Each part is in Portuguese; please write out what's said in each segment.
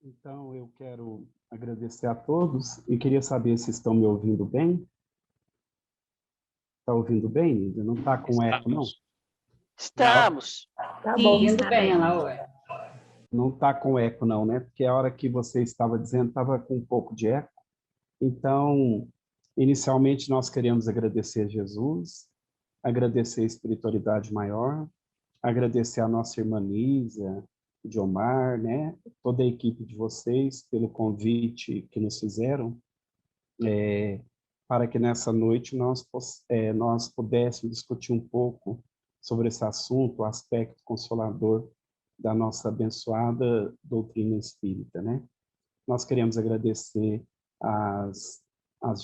Então, eu quero agradecer a todos e queria saber se estão me ouvindo bem. Está ouvindo bem, Lídia? Não está com eco, não? Estamos. Tá bom, ouvindo bem, Laura. Não está com eco, não, né? Porque a hora que você estava dizendo, estava com um pouco de eco. Então, inicialmente, nós queremos agradecer a Jesus, agradecer a espiritualidade maior, agradecer a nossa irmã Nízia, Diomar, né? Toda a equipe de vocês pelo convite que nos fizeram, para que nessa noite nós pudéssemos discutir um pouco sobre esse assunto, o aspecto consolador da nossa abençoada doutrina espírita, né? Nós queremos agradecer as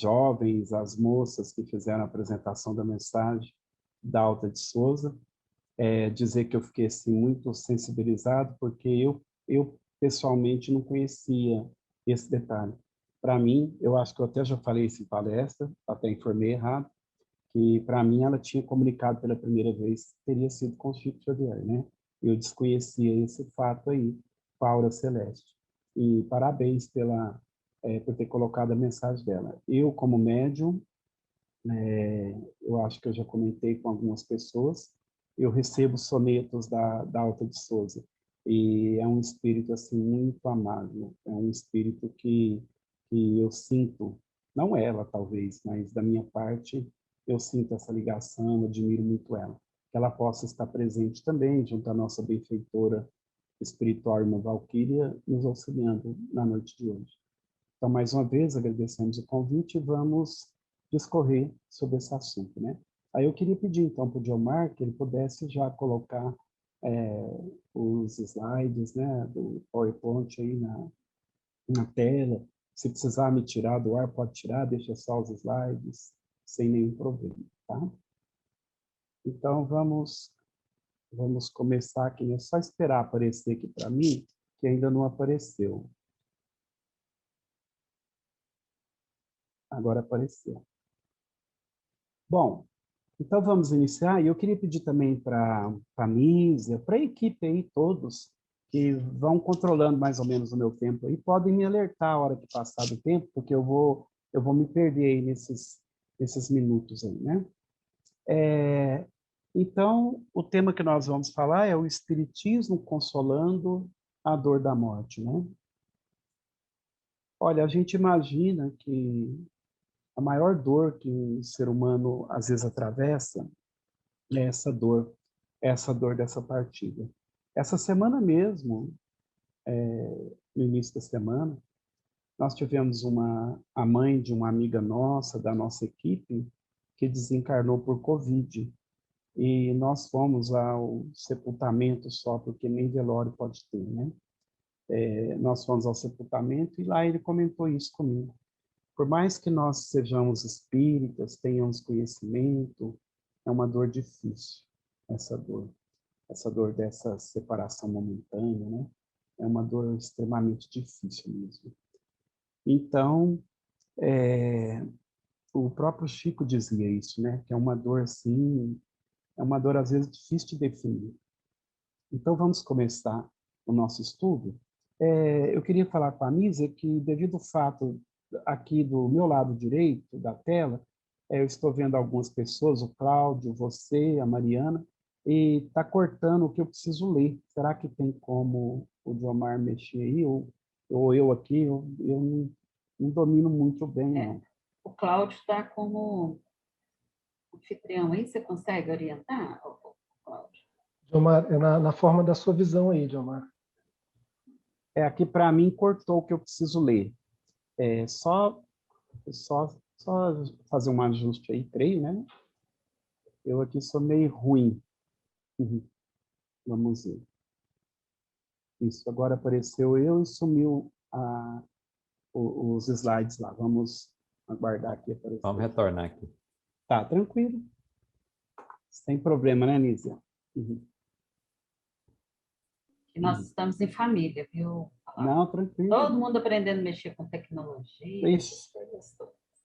jovens, as moças que fizeram a apresentação da mensagem da Alta de Souza, dizer que eu fiquei assim, muito sensibilizado, porque eu pessoalmente não conhecia esse detalhe. Para mim, eu acho que eu até já falei isso em palestra, até informei errado, que para mim ela tinha comunicado pela primeira vez, teria sido com Chico Xavier, né? Eu desconhecia esse fato aí, com a Aura Celeste. E parabéns por ter colocado a mensagem dela. Eu, como médium, eu acho que eu já comentei com algumas pessoas, eu recebo sonetos da Alta de Souza, e é um espírito assim muito amável, é um espírito que eu sinto, não ela talvez, mas da minha parte, eu sinto essa ligação, eu admiro muito ela. Que ela possa estar presente também, junto à nossa benfeitora espiritual, irmã Valquíria, nos auxiliando na noite de hoje. Então, mais uma vez, agradecemos o convite e vamos discorrer sobre esse assunto, né? Aí eu queria pedir, então, para o Diomar que ele pudesse já colocar os slides, né, do PowerPoint aí na tela. Se precisar me tirar do ar, pode tirar, deixa só os slides, sem nenhum problema, tá? Então, vamos começar aqui. É só esperar aparecer aqui para mim, que ainda não apareceu. Agora apareceu. Bom, então vamos iniciar. E eu queria pedir também para a Nízia, para a equipe aí, todos, que vão controlando mais ou menos o meu tempo aí, podem me alertar a hora que passar do tempo, porque eu vou me perder aí nesses minutos aí, né? Então, o tema que nós vamos falar é o Espiritismo consolando a dor da morte, né? Olha, a gente imagina que a maior dor que o ser humano às vezes atravessa é essa dor dessa partida. Essa semana mesmo, no início da semana, nós tivemos a mãe de uma amiga nossa, da nossa equipe, que desencarnou por Covid. E nós fomos ao sepultamento só, porque nem velório pode ter, né? Nós fomos ao sepultamento e lá ele comentou isso comigo. Por mais que nós sejamos espíritas, tenhamos conhecimento, é uma dor difícil, essa dor dessa separação momentânea, né? É uma dor extremamente difícil mesmo. Então, o próprio Chico dizia isso, né? Que é uma dor assim, é uma dor às vezes difícil de definir. Então, vamos começar o nosso estudo. Eu queria falar com a Nízia que, devido ao fato, aqui do meu lado direito da tela, eu estou vendo algumas pessoas, o Cláudio, você, a Mariana, e está cortando o que eu preciso ler. Será que tem como o Diomar mexer aí? Ou eu aqui? Eu não domino muito bem, não. O Cláudio está como anfitrião aí, você consegue orientar, Cláudio? Diomar, é na forma da sua visão aí, Diomar. Aqui, para mim, cortou o que eu preciso ler. Só fazer um ajuste aí, creio, né? Eu aqui sou meio ruim. Vamos ver. Isso, agora apareceu eu e sumiu os slides lá. Vamos aguardar aqui aparecer. Vamos retornar aqui. Tá, tranquilo. Sem problema, né, Nízia? Que nós estamos em família, viu? Não, tranquilo. Todo mundo aprendendo a mexer com tecnologia. Ixi,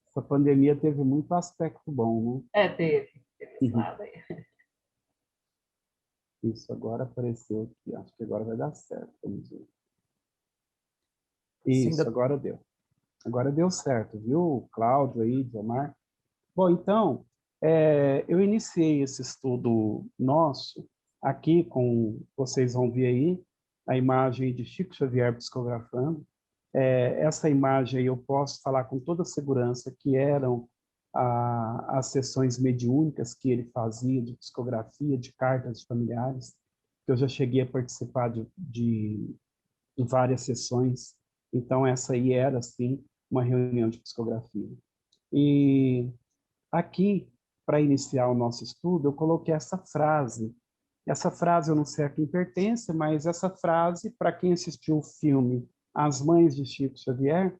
essa pandemia teve muito aspecto bom, né? Teve esse lado aí. Isso, agora apareceu aqui. Acho que agora vai dar certo. Vamos ver. Isso, agora deu. Agora deu certo, viu, Cláudio aí, Diomar? Bom, então, eu iniciei esse estudo nosso aqui com, vocês vão ver aí, a imagem de Chico Xavier psicografando. Essa imagem aí eu posso falar com toda segurança que eram as sessões mediúnicas que ele fazia de psicografia, de cartas de familiares, que eu já cheguei a participar de várias sessões. Então, essa aí era, assim, uma reunião de psicografia. E aqui, para iniciar o nosso estudo, eu coloquei essa frase. Essa frase eu não sei a quem pertence, mas essa frase, para quem assistiu o filme As Mães de Chico Xavier,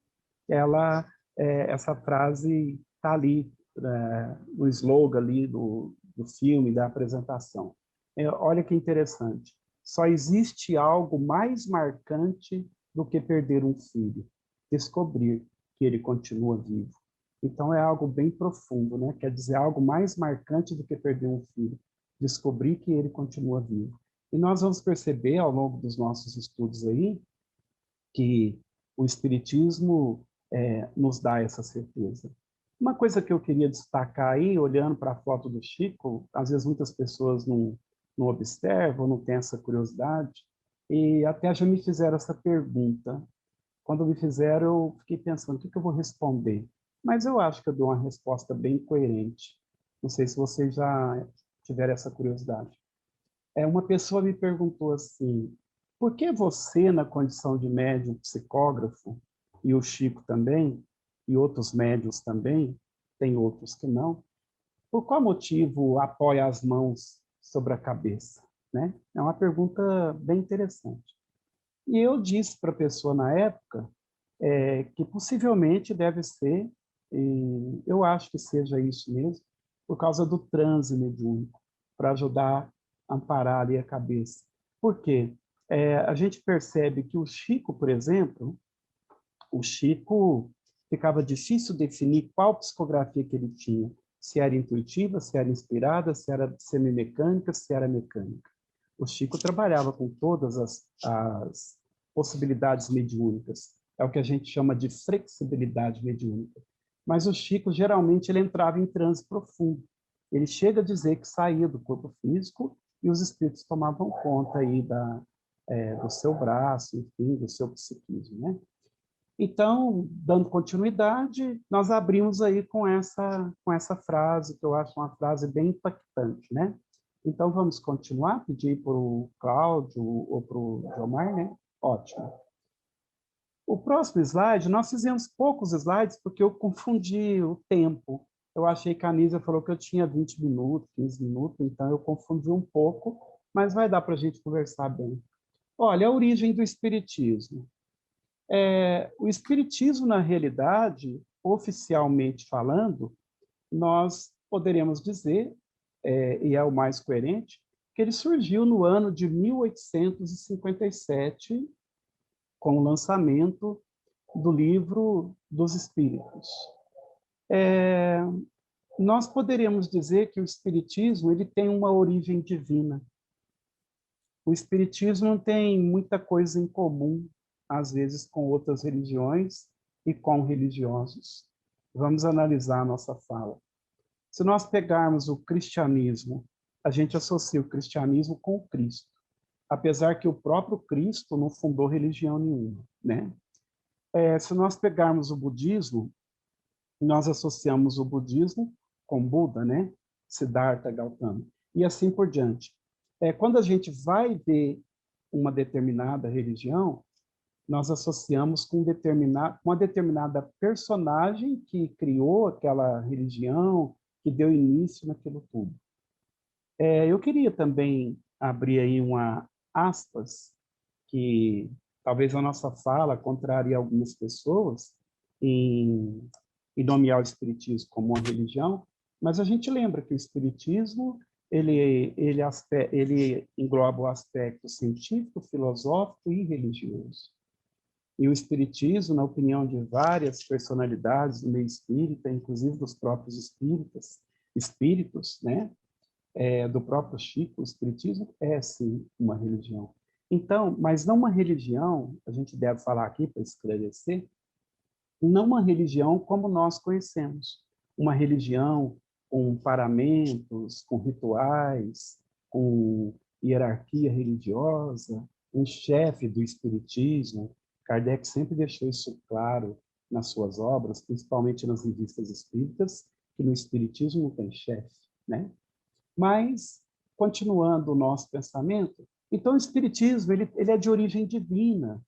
essa frase está ali, no slogan ali do filme, da apresentação. Olha que interessante. Só existe algo mais marcante do que perder um filho, descobrir que ele continua vivo. Então é algo bem profundo, né? Quer dizer, algo mais marcante do que perder um filho, descobrir que ele continua vivo. E nós vamos perceber ao longo dos nossos estudos aí que o Espiritismo nos dá essa certeza. Uma coisa que eu queria destacar aí, olhando para a foto do Chico, às vezes muitas pessoas não observam, não têm essa curiosidade, e até já me fizeram essa pergunta. Quando me fizeram, eu fiquei pensando, o que eu vou responder? Mas eu acho que eu dou uma resposta bem coerente. Não sei se vocês já tiveram essa curiosidade. Uma pessoa me perguntou assim, por que você, na condição de médium psicógrafo, e o Chico também, e outros médiums também, tem outros que não, por qual motivo apoia as mãos sobre a cabeça? Né? É uma pergunta bem interessante. E eu disse para a pessoa na época que possivelmente deve ser, e eu acho que seja isso mesmo, por causa do transe mediúnico, para ajudar a amparar ali a cabeça. Por quê? A gente percebe que o Chico, por exemplo, o Chico ficava difícil definir qual psicografia que ele tinha, se era intuitiva, se era inspirada, se era semimecânica, se era mecânica. O Chico trabalhava com todas as possibilidades mediúnicas. É o que a gente chama de flexibilidade mediúnica. Mas o Chico, geralmente, ele entrava em transe profundo. Ele chega a dizer que saía do corpo físico e os espíritos tomavam conta aí do seu braço, enfim, do seu psiquismo, né? Então, dando continuidade, nós abrimos aí com essa frase, que eu acho uma frase bem impactante, né? Então, vamos continuar, pedir para o Cláudio ou para o Gilmar, né? Ótimo. O próximo slide, nós fizemos poucos slides porque eu confundi o tempo. Eu achei que a Anísia falou que eu tinha 20 minutos, 15 minutos, então eu confundi um pouco, mas vai dar para a gente conversar bem. Olha, a origem do Espiritismo. O Espiritismo, na realidade, oficialmente falando, nós poderíamos dizer, e é o mais coerente, que ele surgiu no ano de 1857, com o lançamento do Livro dos Espíritos. Nós poderíamos dizer que o Espiritismo ele tem uma origem divina. O Espiritismo não tem muita coisa em comum, às vezes, com outras religiões e com religiosos. Vamos analisar a nossa fala. Se nós pegarmos o cristianismo, a gente associa o cristianismo com o Cristo, apesar que o próprio Cristo não fundou religião nenhuma, né? Se nós pegarmos o budismo, nós associamos o budismo com Buda, né? Siddhartha Gautama, e assim por diante. Quando a gente vai ver uma determinada religião, nós associamos com uma determinada personagem que criou aquela religião, que deu início naquilo tudo. Eu queria também abrir aí uma aspas, que talvez a nossa fala contrarie algumas pessoas em nomear o Espiritismo como uma religião, mas a gente lembra que o Espiritismo ele engloba o aspecto científico, filosófico e religioso. E o Espiritismo, na opinião de várias personalidades do meio espírita, inclusive dos próprios espíritos, né? Do próprio Chico, o Espiritismo é, sim, uma religião. Então, mas não uma religião, a gente deve falar aqui para esclarecer, não uma religião como nós conhecemos. Uma religião com paramentos, com rituais, com hierarquia religiosa, um chefe do espiritismo. Kardec sempre deixou isso claro nas suas obras, principalmente nas revistas espíritas, que no espiritismo não tem chefe, né? Mas, continuando o nosso pensamento, então o espiritismo ele é de origem divina.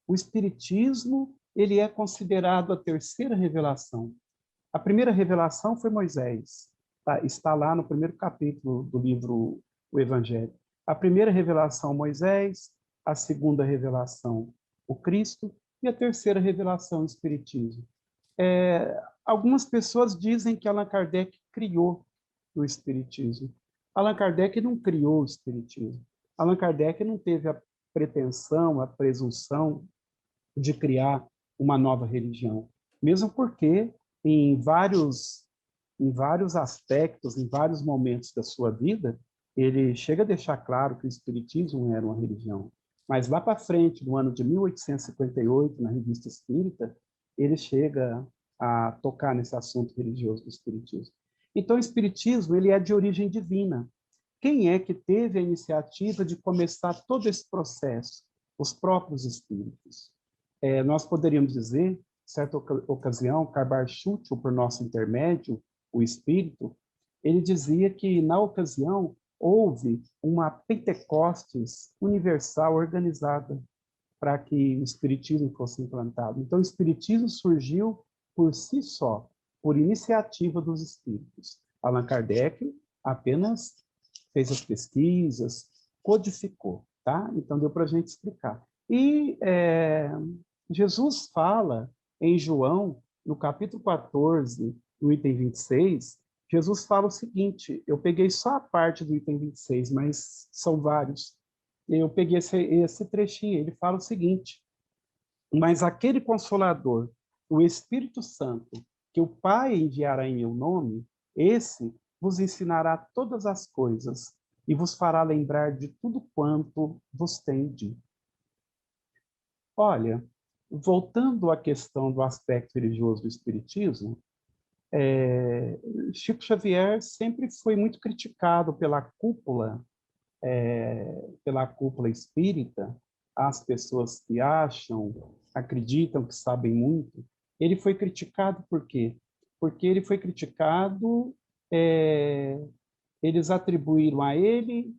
O espiritismo ele é considerado a terceira revelação. A primeira revelação foi Moisés. Tá? Está lá no primeiro capítulo do livro O Evangelho. A primeira revelação, Moisés. A segunda revelação, o Cristo. E a terceira revelação, o Espiritismo. Algumas pessoas dizem que Allan Kardec criou o Espiritismo. Allan Kardec não criou o Espiritismo. Allan Kardec não teve a pretensão, a presunção de criar uma nova religião. Mesmo porque, em vários aspectos, em vários momentos da sua vida, ele chega a deixar claro que o Espiritismo era uma religião. Mas lá para frente, no ano de 1858, na Revista Espírita, ele chega a tocar nesse assunto religioso do Espiritismo. Então, o Espiritismo ele é de origem divina. Quem é que teve a iniciativa de começar todo esse processo? Os próprios espíritos. Nós poderíamos dizer, certa ocasião, Karl Schutzl, por nosso intermédio, o espírito, ele dizia que, na ocasião, houve uma Pentecostes universal organizada para que o espiritismo fosse implantado. Então, o espiritismo surgiu por si só, por iniciativa dos espíritos. Allan Kardec apenas fez as pesquisas, codificou, tá? Então, deu para a gente explicar. E Jesus fala em João, no capítulo 14, no item 26, Jesus fala o seguinte, eu peguei só a parte do item 26, mas são vários. Eu peguei esse trechinho, ele fala o seguinte, mas aquele Consolador, o Espírito Santo, que o Pai enviará em meu nome, esse vos ensinará todas as coisas e vos fará lembrar de tudo quanto vos tenho dito. Olha, voltando à questão do aspecto religioso do Espiritismo, Chico Xavier sempre foi muito criticado pela cúpula espírita, as pessoas que acreditam que sabem muito. Ele foi criticado por quê? Porque ele foi criticado, eles atribuíram a ele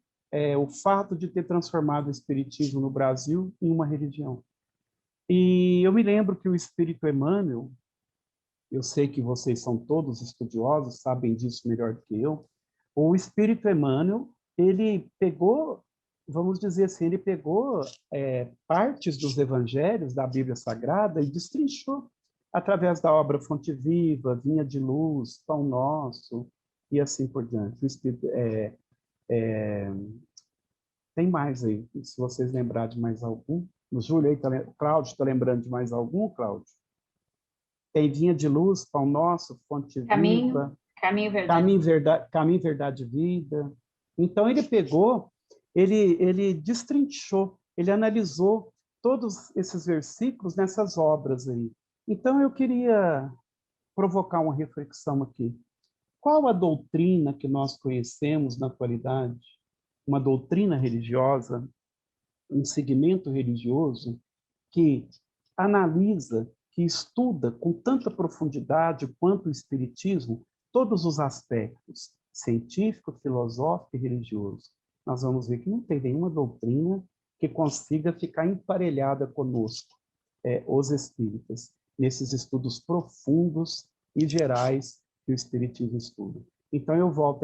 o fato de ter transformado o Espiritismo no Brasil em uma religião. E eu me lembro que o Espírito Emmanuel, eu sei que vocês são todos estudiosos, sabem disso melhor do que eu, o Espírito Emmanuel, ele pegou, vamos dizer assim, ele pegou partes dos evangelhos da Bíblia Sagrada e destrinchou através da obra Fonte Viva, Vinha de Luz, Pão Nosso, e assim por diante. O Espírito, tem mais aí, se vocês lembrarem de mais algum. O Júlio aí, Cláudio, está lembrando de mais algum, Cláudio? Tem Vinha de Luz, Pão Nosso, Fonte Viva, Caminho, Verdade e Vida. Então, ele pegou, ele destrinchou, ele analisou todos esses versículos nessas obras aí. Então, eu queria provocar uma reflexão aqui. Qual a doutrina que nós conhecemos na atualidade? Uma doutrina religiosa, um segmento religioso que analisa, que estuda com tanta profundidade quanto o Espiritismo todos os aspectos científico, filosófico e religioso. Nós vamos ver que não tem nenhuma doutrina que consiga ficar emparelhada conosco, os espíritas, nesses estudos profundos e gerais que o Espiritismo estuda. Então, eu volto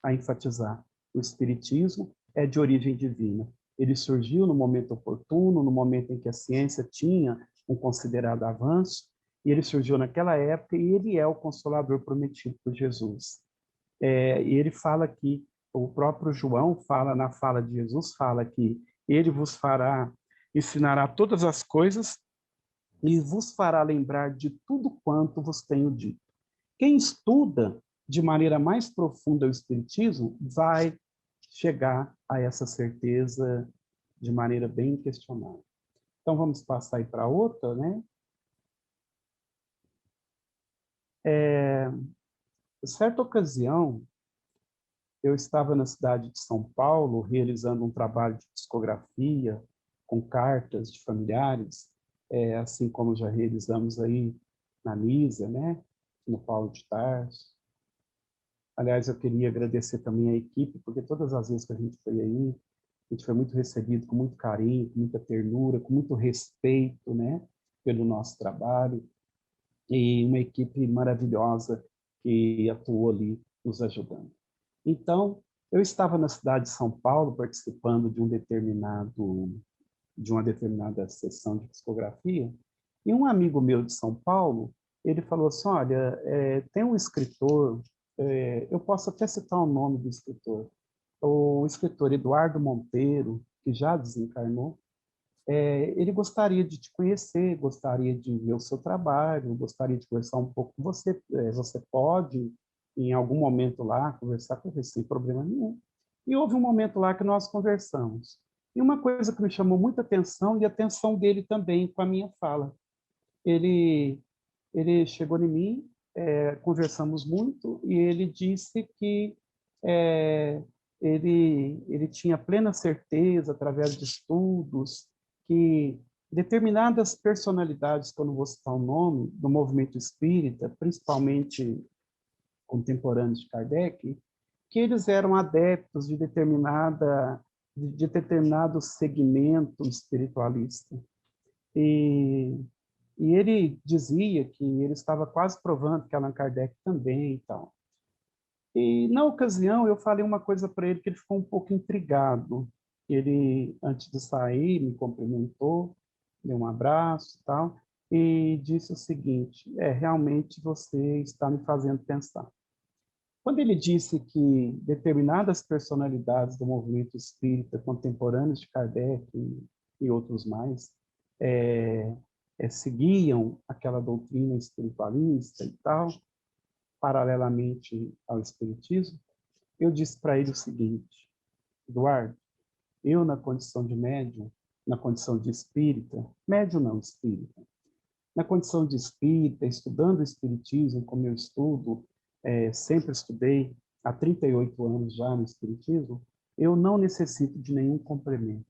a enfatizar, o Espiritismo é de origem divina. Ele surgiu no momento oportuno, no momento em que a ciência tinha um considerado avanço, e ele surgiu naquela época, e ele é o Consolador prometido por Jesus. E ele fala que, o próprio João fala, na fala de Jesus, fala que ele vos ensinará todas as coisas e vos fará lembrar de tudo quanto vos tenho dito. Quem estuda de maneira mais profunda o Espiritismo vai chegar a essa certeza de maneira bem questionável. Então, vamos passar aí para outra, né? Certa ocasião, eu estava na cidade de São Paulo, realizando um trabalho de psicografia, com cartas de familiares, assim como já realizamos aí na Nísia, né? No Paulo de Tarso. Aliás, eu queria agradecer também a equipe, porque todas as vezes que a gente foi aí, a gente foi muito recebido com muito carinho, com muita ternura, com muito respeito, né? Pelo nosso trabalho. E uma equipe maravilhosa que atuou ali nos ajudando. Então, eu estava na cidade de São Paulo participando de uma determinada sessão de psicografia, e um amigo meu de São Paulo, ele falou assim, olha, tem um escritor, eu posso até citar o nome do escritor, o escritor Eduardo Monteiro, que já desencarnou, ele gostaria de te conhecer, gostaria de ver o seu trabalho, gostaria de conversar um pouco com você. Você pode, em algum momento lá, conversar com ele sem problema nenhum. E houve um momento lá que nós conversamos. E uma coisa que me chamou muita atenção, e a atenção dele também com a minha fala. Ele, ele chegou em mim, conversamos muito, e ele disse que ele tinha plena certeza, através de estudos, que determinadas personalidades, que eu não vou citar o nome, do movimento espírita, principalmente contemporâneos de Kardec, que eles eram adeptos de determinado segmento espiritualista. E ele dizia que ele estava quase provando que Allan Kardec também e tal. E, na ocasião, eu falei uma coisa para ele que ele ficou um pouco intrigado. Ele, antes de sair, me cumprimentou, deu um abraço e tal, e disse o seguinte, realmente você está me fazendo pensar. Quando ele disse que determinadas personalidades do movimento espírita contemporâneos de Kardec e outros mais seguiam aquela doutrina espiritualista e tal, paralelamente ao espiritismo, eu disse para ele o seguinte, Eduardo, eu na condição de médium, na condição de espírita, médium não, espírita, na condição de espírita, estudando o espiritismo, como eu estudo, sempre estudei, há 38 anos já no espiritismo, eu não necessito de nenhum complemento.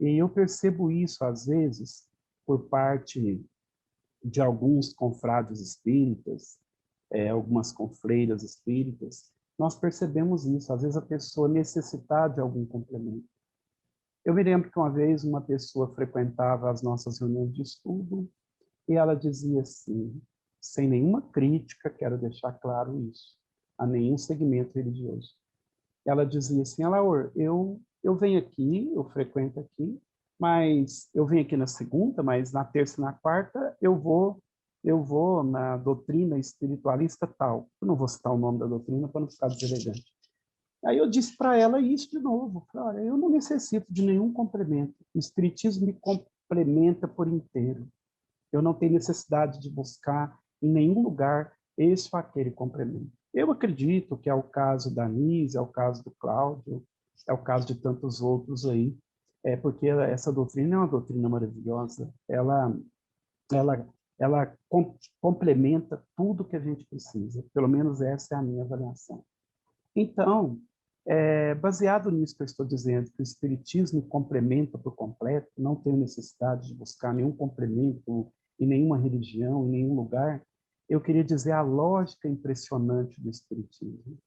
E eu percebo isso, às vezes, por parte de alguns confrades espíritas, algumas confreiras espíritas, nós percebemos isso. Às vezes a pessoa necessitar de algum complemento. Eu me lembro que uma vez uma pessoa frequentava as nossas reuniões de estudo e ela dizia assim, sem nenhuma crítica, quero deixar claro isso, a nenhum segmento religioso. Ela dizia assim, Alaor, eu venho aqui, eu frequento aqui, mas eu venho aqui na segunda, mas na terça e na quarta eu vou na doutrina espiritualista tal. Eu não vou citar o nome da doutrina para não ficar deselegante. Aí eu disse para ela isso de novo. Olha, eu não necessito de nenhum complemento. O espiritismo me complementa por inteiro. Eu não tenho necessidade de buscar em nenhum lugar esse ou aquele complemento. Eu acredito que é o caso da Anísia, é o caso do Cláudio, é o caso de tantos outros aí, porque essa doutrina é uma doutrina maravilhosa. Ela complementa tudo que a gente precisa. Pelo menos essa é a minha avaliação. Então, baseado nisso que eu estou dizendo, que o espiritismo complementa por completo, não tenho necessidade de buscar nenhum complemento em nenhuma religião, em nenhum lugar, eu queria dizer a lógica impressionante do espiritismo.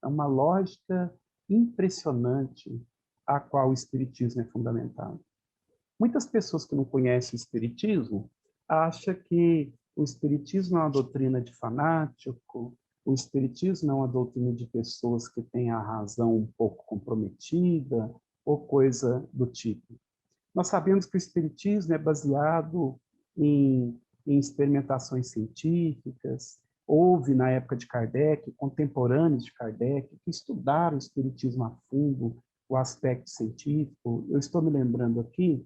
É uma lógica impressionante a qual o espiritismo é fundamentado. Muitas pessoas que não conhecem o espiritismo acham que o espiritismo é uma doutrina de fanático, o espiritismo é uma doutrina de pessoas que têm a razão um pouco comprometida ou coisa do tipo. Nós sabemos que o espiritismo é baseado em experimentações científicas. Houve, na época de Kardec, contemporâneos de Kardec, que estudaram o espiritismo a fundo, o aspecto científico. Eu estou me lembrando aqui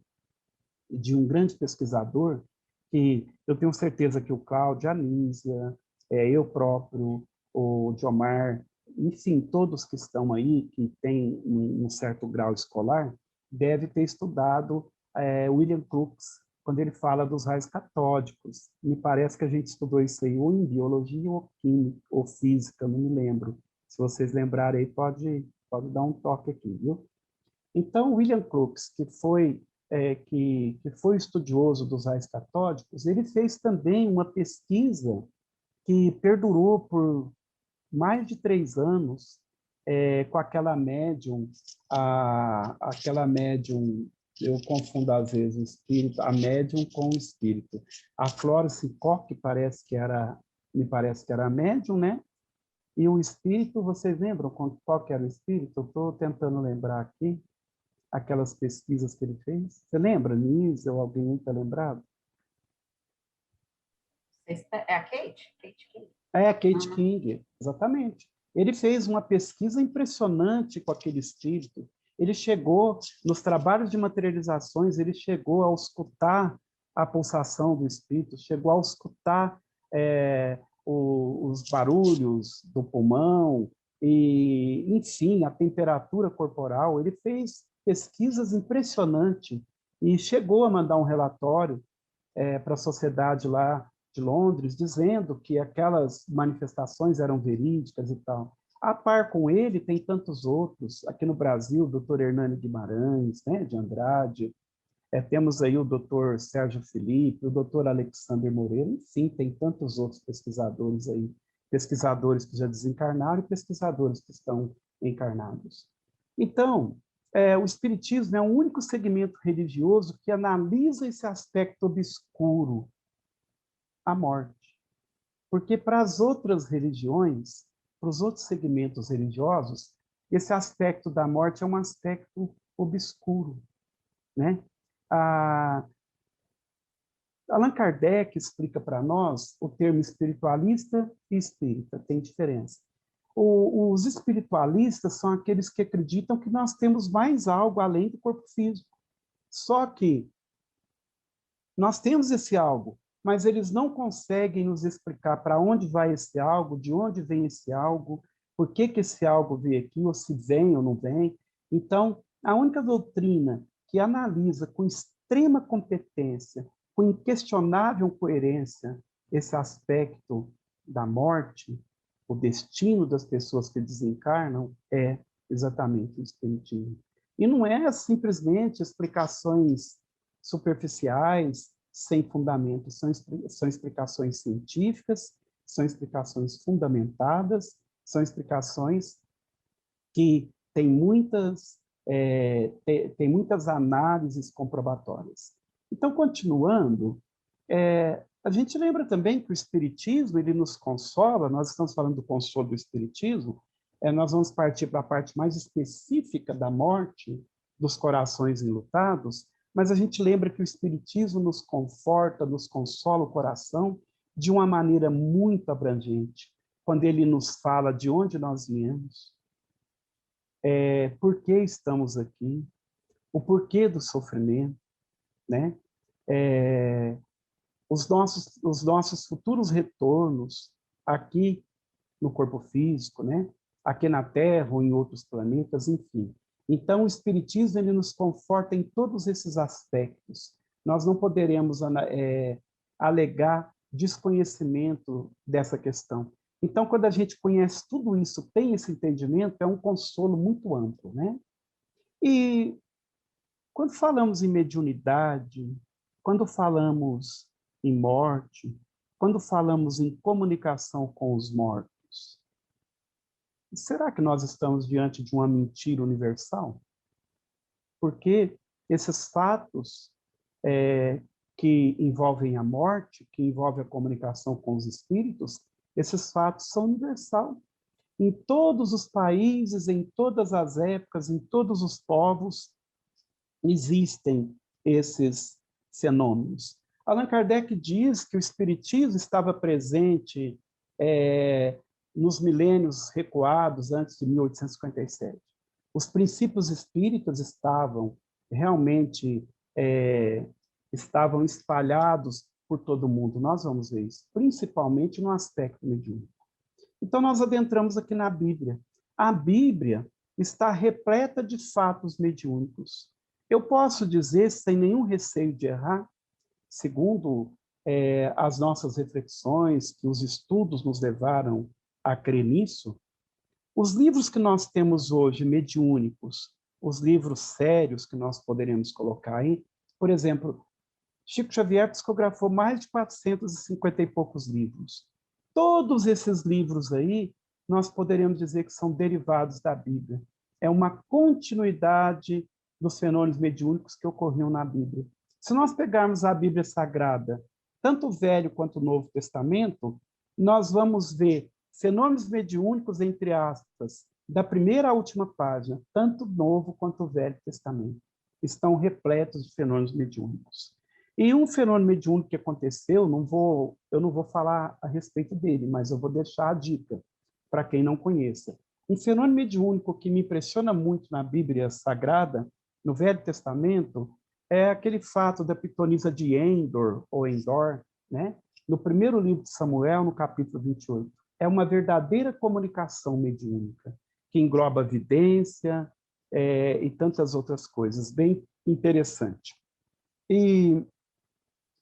de um grande pesquisador, que eu tenho certeza que o Cláudio, a Nísia, eu próprio, o Diomar, enfim, todos que estão aí, que têm um certo grau escolar, deve ter estudado William Crookes, quando ele fala dos raios catódicos. Me parece que a gente estudou isso aí ou em biologia ou química ou física, não me lembro. Se vocês lembrarem aí, pode dar um toque aqui, viu? Então, William Crookes, que foi estudioso dos raios catódicos, ele fez também uma pesquisa que perdurou por mais de 3 anos com aquela médium, eu confundo às vezes o espírito, a médium com o espírito. A Florence Koch me parece que era a médium, né? E o espírito, vocês lembram qual que era o espírito? Eu estou tentando lembrar aqui, aquelas pesquisas que ele fez. Você lembra, Nise, ou alguém está lembrado? É a Kate? Kate King? É, Kate King, exatamente. Ele fez uma pesquisa impressionante com aquele espírito. Ele chegou, nos trabalhos de materializações, ele chegou a escutar a pulsação do espírito, chegou a escutar os barulhos do pulmão, e, enfim, a temperatura corporal. Ele fez pesquisas impressionantes e chegou a mandar um relatório para a sociedade lá de Londres, dizendo que aquelas manifestações eram verídicas e tal. A par com ele, tem tantos outros. Aqui no Brasil, o doutor Hernani Guimarães, né, de Andrade, temos aí o doutor Sérgio Felipe, o doutor Alexander Moreira, enfim, tem tantos outros pesquisadores aí, pesquisadores que já desencarnaram e pesquisadores que estão encarnados. Então, o Espiritismo é o único segmento religioso que analisa esse aspecto obscuro, a morte. Porque para as outras religiões, para os outros segmentos religiosos, esse aspecto da morte é um aspecto obscuro, né? Allan Kardec explica para nós o termo espiritualista e espírita, tem diferença. Os espiritualistas são aqueles que acreditam que nós temos mais algo além do corpo físico. Só que nós temos esse algo, mas eles não conseguem nos explicar para onde vai esse algo, de onde vem esse algo, por que esse algo veio aqui, ou se vem ou não vem. Então, a única doutrina que analisa com extrema competência, com inquestionável coerência, esse aspecto da morte, o destino das pessoas que desencarnam, é exatamente o Espiritismo. E não é simplesmente explicações superficiais, sem fundamento, são explicações científicas, são explicações fundamentadas, são explicações que têm muitas análises comprobatórias. Então, continuando, a gente lembra também que o Espiritismo, ele nos consola, nós estamos falando do consolo do Espiritismo, nós vamos partir para a parte mais específica da morte, dos corações enlutados, mas a gente lembra que o Espiritismo nos conforta, nos consola o coração de uma maneira muito abrangente, quando ele nos fala de onde nós viemos, por que estamos aqui, o porquê do sofrimento, né? Os nossos futuros retornos aqui no corpo físico, né? Aqui na Terra ou em outros planetas, enfim. Então, o Espiritismo ele nos conforta em todos esses aspectos. Nós não poderemos alegar desconhecimento dessa questão. Então, quando a gente conhece tudo isso, tem esse entendimento, é um consolo muito amplo, né? E quando falamos em mediunidade, quando falamos em morte, quando falamos em comunicação com os mortos, será que nós estamos diante de uma mentira universal? Porque esses fatos que envolvem a morte, que envolvem a comunicação com os espíritos, esses fatos são universais. Em todos os países, em todas as épocas, em todos os povos, existem esses fenômenos. Allan Kardec diz que o Espiritismo estava presente nos milênios recuados antes de 1857. Os princípios espíritas estavam realmente estavam espalhados por todo o mundo. Nós vamos ver isso, principalmente no aspecto mediúnico. Então, nós adentramos aqui na Bíblia. A Bíblia está repleta de fatos mediúnicos. Eu posso dizer, sem nenhum receio de errar, segundo as nossas reflexões, que os estudos nos levaram a crer nisso, os livros que nós temos hoje, mediúnicos, os livros sérios que nós poderemos colocar aí, por exemplo, Chico Xavier psicografou mais de 450 e poucos livros. Todos esses livros aí, nós poderíamos dizer que são derivados da Bíblia. É uma continuidade dos fenômenos mediúnicos que ocorriam na Bíblia. Se nós pegarmos a Bíblia Sagrada, tanto o Velho quanto o Novo Testamento, nós vamos ver fenômenos mediúnicos, entre aspas, da primeira à última página, tanto o Novo quanto o Velho Testamento. Estão repletos de fenômenos mediúnicos. E um fenômeno mediúnico que aconteceu, eu não vou falar a respeito dele, mas eu vou deixar a dica para quem não conheça. Um fenômeno mediúnico que me impressiona muito na Bíblia Sagrada, no Velho Testamento, é aquele fato da pitonisa de Endor, ou Endor, né? No primeiro livro de Samuel, no capítulo 28. É uma verdadeira comunicação mediúnica, que engloba vidência e tantas outras coisas, bem interessante. E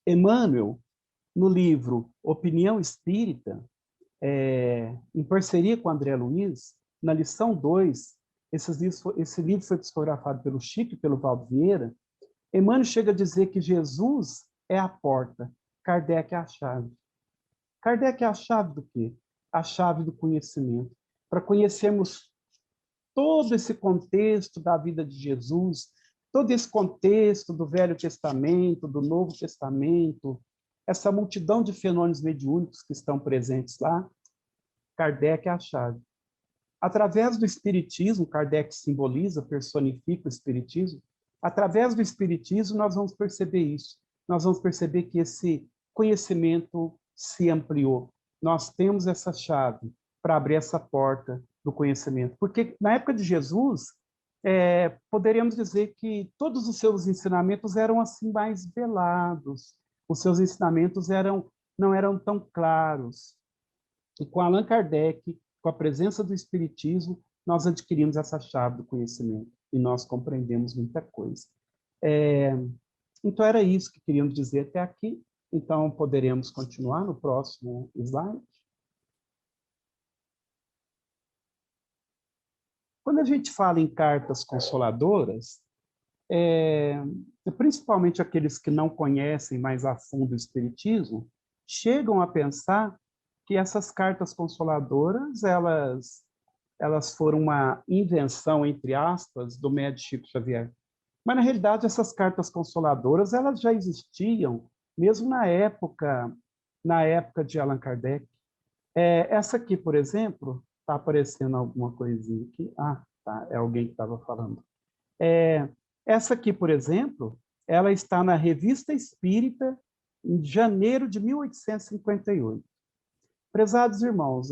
Emmanuel, no livro Opinião Espírita, em parceria com André Luiz, na lição 2, esse livro foi psicografado pelo Chico e pelo Valdo Vieira, Emmanuel chega a dizer que Jesus é a porta, Kardec é a chave. Kardec é a chave do quê? A chave do conhecimento. Para conhecermos todo esse contexto da vida de Jesus, todo esse contexto do Velho Testamento, do Novo Testamento, essa multidão de fenômenos mediúnicos que estão presentes lá, Kardec é a chave. Através do Espiritismo, Kardec simboliza, personifica o Espiritismo, através do Espiritismo nós vamos perceber isso. Nós vamos perceber que esse conhecimento se ampliou. Nós temos essa chave para abrir essa porta do conhecimento. Porque na época de Jesus, poderíamos dizer que todos os seus ensinamentos eram assim mais velados. Os seus ensinamentos não eram tão claros. E com Allan Kardec, com a presença do Espiritismo, nós adquirimos essa chave do conhecimento e nós compreendemos muita coisa. Então, era isso que queríamos dizer até aqui. Então, poderemos continuar no próximo slide. Quando a gente fala em cartas consoladoras, principalmente aqueles que não conhecem mais a fundo o Espiritismo, chegam a pensar que essas cartas consoladoras, elas foram uma invenção, entre aspas, do médium Chico Xavier. Mas, na realidade, essas cartas consoladoras, elas já existiam, mesmo na época de Allan Kardec. Essa aqui, por exemplo, está aparecendo alguma coisinha aqui. Ah, tá, é alguém que estava falando. Essa aqui, por exemplo, ela está na Revista Espírita, em janeiro de 1858. Prezados irmãos,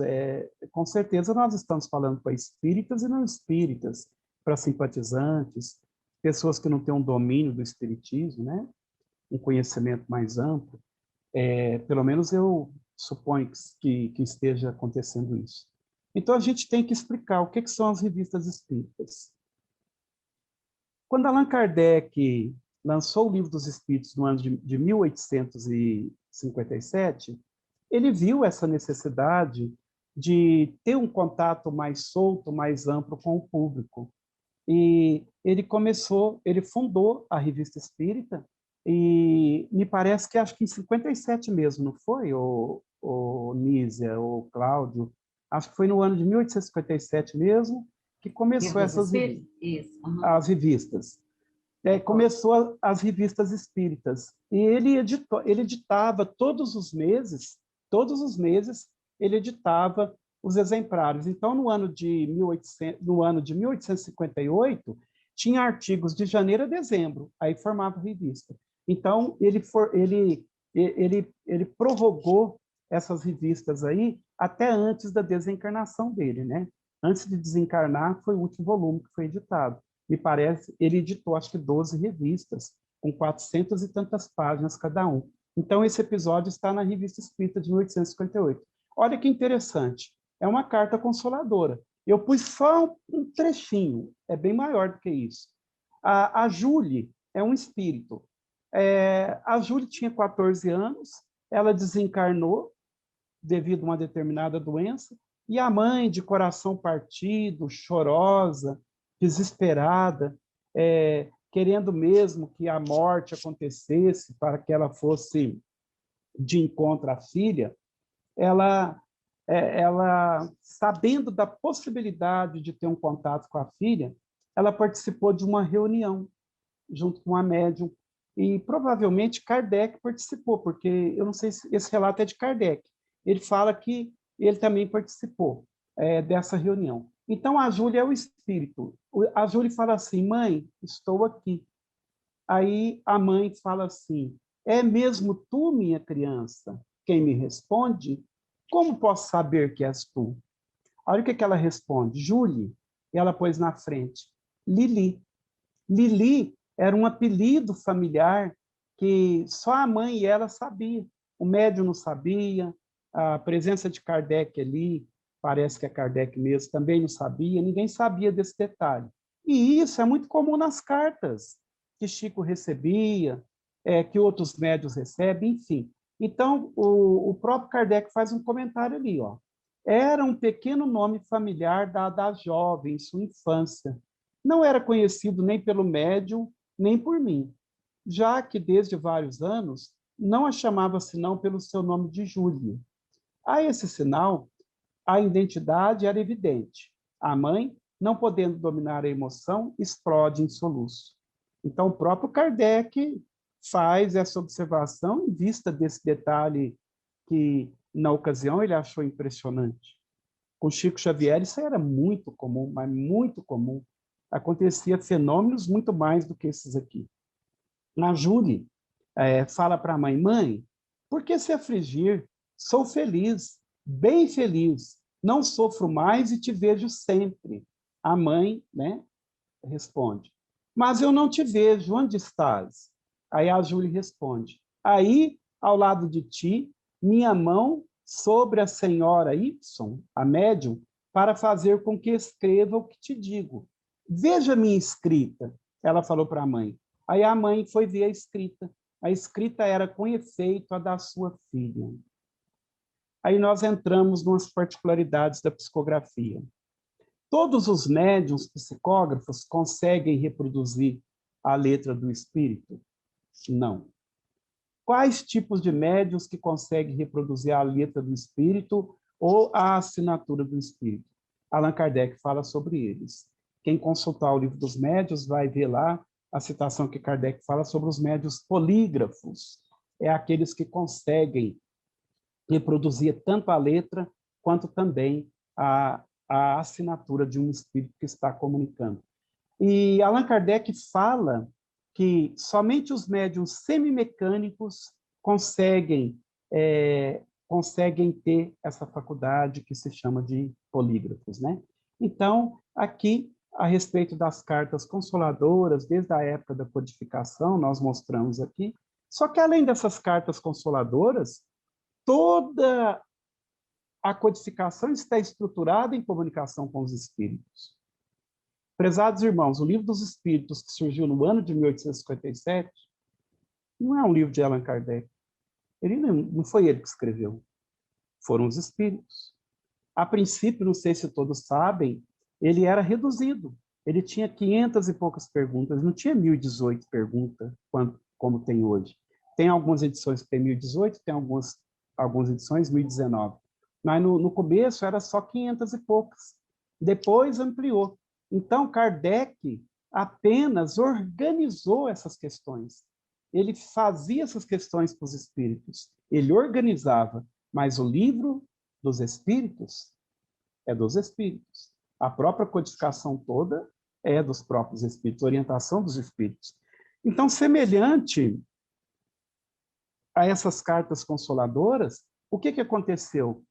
com certeza nós estamos falando para espíritas e não espíritas, para simpatizantes, pessoas que não têm um domínio do espiritismo, né? Um conhecimento mais amplo. Pelo menos eu suponho que esteja acontecendo isso. Então, a gente tem que explicar o que são as revistas espíritas. Quando Allan Kardec lançou o Livro dos Espíritos no ano de 1857, ele viu essa necessidade de ter um contato mais solto, mais amplo com o público. E ele fundou a Revista Espírita, e me parece que acho que em 57 mesmo, não foi, o Nízia, o Cláudio? Acho que foi no ano de 1857 mesmo que começou as revistas. Começou as revistas espíritas. E ele editava todos os meses, ele editava os exemplares. Então, no ano de 1858, tinha artigos de janeiro a dezembro, aí formava a revista. Então, ele prorrogou essas revistas aí até antes da desencarnação dele, né? Antes de desencarnar, foi o último volume que foi editado. Me parece, ele editou, acho que 12 revistas, com 400 e tantas páginas cada um. Então, esse episódio está na Revista Espírita de 1858. Olha que interessante, é uma carta consoladora. Eu pus só um trechinho, é bem maior do que isso. A Júlia é um espírito. A Júlia tinha 14 anos, ela desencarnou devido a uma determinada doença, e a mãe, de coração partido, chorosa, desesperada, querendo mesmo que a morte acontecesse para que ela fosse de encontro à filha, ela, sabendo da possibilidade de ter um contato com a filha, ela participou de uma reunião junto com a médium, e provavelmente Kardec participou, porque eu não sei se esse relato é de Kardec. Ele fala que ele também participou dessa reunião. Então, a Júlia é o espírito. A Júlia fala assim, mãe, estou aqui. Aí a mãe fala assim, é mesmo tu, minha criança, quem me responde? Como posso saber que és tu? Olha o que ela responde, Júlia, e ela pôs na frente, Lili. Lili era um apelido familiar que só a mãe e ela sabiam. O médium não sabia, a presença de Kardec ali, parece que é Kardec mesmo, também não sabia, ninguém sabia desse detalhe. E isso é muito comum nas cartas que Chico recebia, que outros médiuns recebem, enfim. Então, o próprio Kardec faz um comentário ali, ó. Era um pequeno nome familiar dado à jovem em sua infância. Não era conhecido nem pelo médium, nem por mim, já que desde vários anos não a chamava senão pelo seu nome de Júlia. A esse sinal, a identidade era evidente. A mãe, não podendo dominar a emoção, explode em soluço. Então, o próprio Kardec faz essa observação em vista desse detalhe que, na ocasião, ele achou impressionante. Com Chico Xavier, isso era muito comum, mas muito comum. Acontecia fenômenos muito mais do que esses aqui. A Júlia fala para a mãe, mãe, por que se afligir? Sou feliz, bem feliz, não sofro mais e te vejo sempre. A mãe, né, responde, mas eu não te vejo, onde estás? Aí a Júlia responde, aí, ao lado de ti, minha mão sobre a senhora Y, a médium, para fazer com que escreva o que te digo. Veja minha escrita, ela falou para a mãe. Aí a mãe foi ver a escrita. A escrita era com efeito a da sua filha. Aí nós entramos nas particularidades da psicografia. Todos os médiuns psicógrafos conseguem reproduzir a letra do espírito? Não. Quais tipos de médiuns que conseguem reproduzir a letra do espírito ou a assinatura do espírito? Allan Kardec fala sobre eles. Quem consultar o livro dos médiuns vai ver lá a citação que Kardec fala sobre os médiuns polígrafos. É aqueles que conseguem reproduzir tanto a letra quanto também a assinatura de um espírito que está comunicando. E Allan Kardec fala que somente os médiuns semimecânicos conseguem ter essa faculdade que se chama de polígrafos, né? Então, aqui, a respeito das cartas consoladoras, desde a época da codificação, nós mostramos aqui, só que além dessas cartas consoladoras, toda a codificação está estruturada em comunicação com os espíritos. Prezados irmãos, o Livro dos Espíritos, que surgiu no ano de 1857, não é um livro de Allan Kardec. Ele não foi ele que escreveu, foram os espíritos. A princípio, não sei se todos sabem, ele era reduzido. Ele tinha 500 e poucas perguntas, não tinha 1018 perguntas, como tem hoje. Tem algumas edições que tem 1018, tem algumas edições 1019. Mas no começo era só 500 e poucas. Depois ampliou. Então, Kardec apenas organizou essas questões. Ele fazia essas questões para os espíritos. Ele organizava, mas o livro dos espíritos é dos espíritos. A própria codificação toda é dos próprios espíritos, orientação dos espíritos. Então, semelhante a essas cartas consoladoras, o que aconteceu?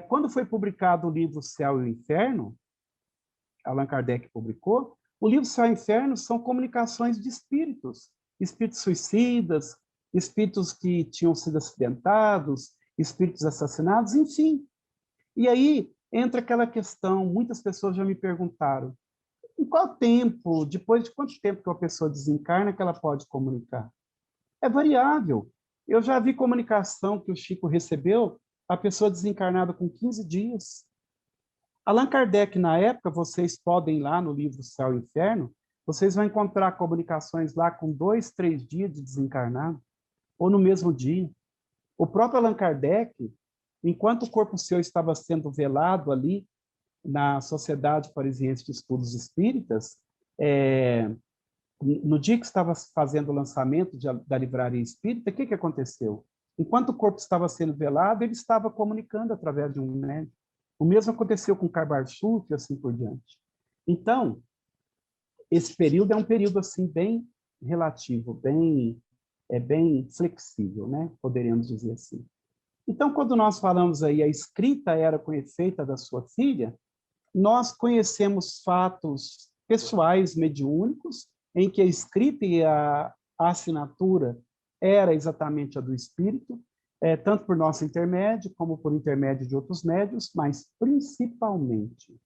Quando foi publicado o livro Céu e o Inferno, Allan Kardec publicou, o livro Céu e Inferno são comunicações de espíritos, espíritos suicidas, espíritos que tinham sido acidentados, espíritos assassinados, enfim. E aí entra aquela questão, muitas pessoas já me perguntaram, Em qual tempo, depois de quanto tempo que uma pessoa desencarna que ela pode comunicar? É variável. Eu já vi comunicação que o Chico recebeu, a pessoa desencarnada com 15 dias. Allan Kardec, na época, vocês podem ir lá no livro Céu e Inferno, vocês vão encontrar comunicações lá com 2, 3 dias de desencarnado, ou no mesmo dia. O próprio Allan Kardec, enquanto o corpo seu estava sendo velado ali na Sociedade Parisiense de Estudos Espíritas, no dia que estava fazendo o lançamento da Livraria Espírita, o que aconteceu? Enquanto o corpo estava sendo velado, ele estava comunicando através de um médium. O mesmo aconteceu com Karl Schultz e assim por diante. Então, esse período é um período assim bem relativo, bem flexível, né? Poderíamos dizer assim. Então, quando nós falamos aí a escrita era com efeito da sua filha, nós conhecemos fatos pessoais mediúnicos em que a escrita e a assinatura era exatamente a do espírito, tanto por nosso intermédio como por intermédio de outros médios, mas principalmente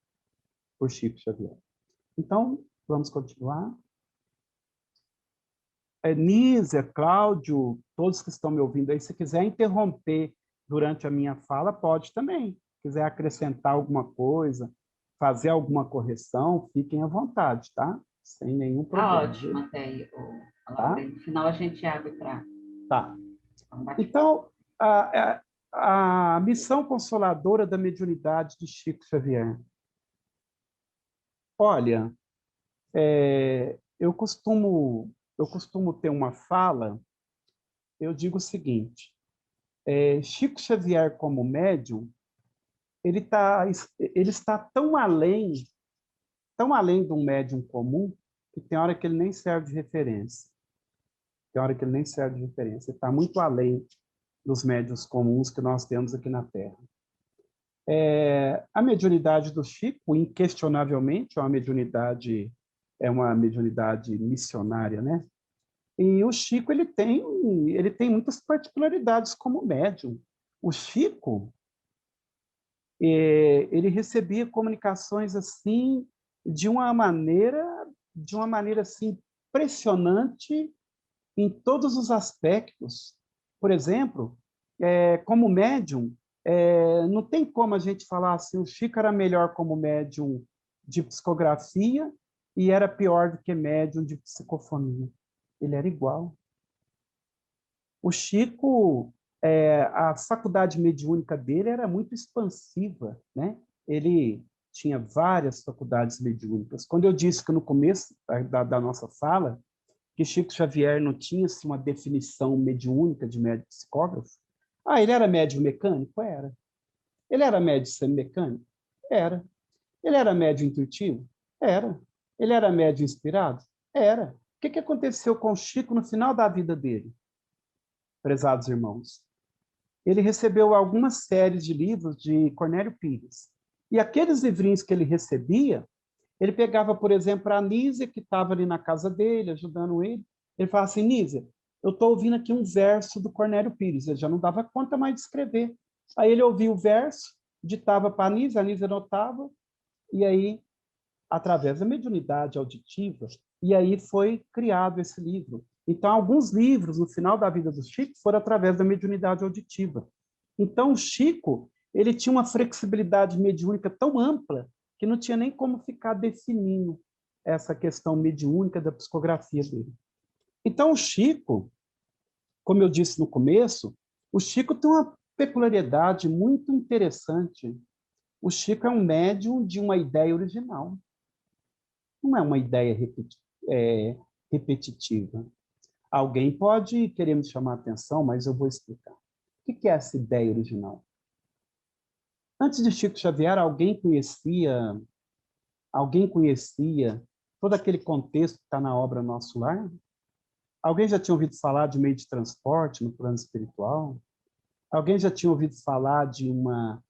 por Chico Xavier. Então, vamos continuar. Nízia, Cláudio, todos que estão me ouvindo aí, se quiser interromper durante a minha fala, pode também. Se quiser acrescentar alguma coisa, fazer alguma correção, fiquem à vontade, tá? Sem nenhum problema. Tá ótimo até aí, Tá? No final a gente abre para... Tá. Então, a missão consoladora da mediunidade de Chico Xavier. Olha, eu costumo ter uma fala, eu digo o seguinte, Chico Xavier como médium, ele está tão além de um médium comum, que tem hora que ele nem serve de referência. Tem hora que ele nem serve de referência. Ele está muito além dos médiuns comuns que nós temos aqui na Terra. A mediunidade do Chico, inquestionavelmente, é uma mediunidade missionária, né? E o Chico ele tem muitas particularidades como médium. O Chico ele recebia comunicações assim de uma maneira assim impressionante em todos os aspectos. Por exemplo, como médium, não tem como a gente falar assim, o Chico era melhor como médium de psicografia e era pior do que médium de psicofonia. Ele era igual. O Chico, a faculdade mediúnica dele era muito expansiva, né? Ele tinha várias faculdades mediúnicas. Quando eu disse que no começo da nossa fala, que Chico Xavier não tinha assim, uma definição mediúnica de médium psicógrafo, ele era médium mecânico? Era. Ele era médium semimecânico? Era. Ele era médium intuitivo? Era. Ele era médium inspirado? Era. O que aconteceu com o Chico no final da vida dele, prezados irmãos? Ele recebeu algumas séries de livros de Cornélio Pires. E aqueles livrinhos que ele recebia, ele pegava, por exemplo, a Nízia, que estava ali na casa dele, ajudando ele. Ele falava assim, Nízia, eu estou ouvindo aqui um verso do Cornélio Pires. Ele já não dava conta mais de escrever. Aí ele ouvia o verso, ditava para a Nízia anotava, e aí, através da mediunidade auditiva, e aí foi criado esse livro. Então, alguns livros, no final da vida do Chico, foram através da mediunidade auditiva. Então, o Chico, ele tinha uma flexibilidade mediúnica tão ampla que não tinha nem como ficar definindo essa questão mediúnica da psicografia dele. Então, o Chico, como eu disse no começo, o Chico tem uma peculiaridade muito interessante. O Chico é um médium de uma ideia original. Não é uma ideia repetitiva. Alguém pode querer me chamar a atenção, mas eu vou explicar. O que é essa ideia original? Antes de Chico Xavier, alguém conhecia todo aquele contexto que está na obra Nosso Lar? Alguém já tinha ouvido falar de meio de transporte no plano espiritual? Alguém já tinha ouvido falar de uma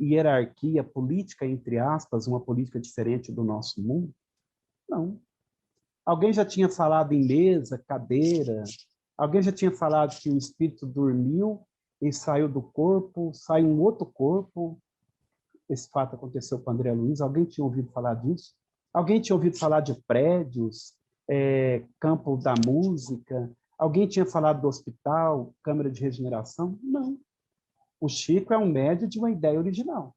hierarquia política, entre aspas, uma política diferente do nosso mundo? Não. Alguém já tinha falado em mesa, cadeira? Alguém já tinha falado que o espírito dormiu e saiu do corpo, sai um outro corpo? Esse fato aconteceu com André Luiz. Alguém tinha ouvido falar disso? Alguém tinha ouvido falar de prédios, campo da música? Alguém tinha falado do hospital, câmara de regeneração? Não. O Chico é um médio de uma ideia original.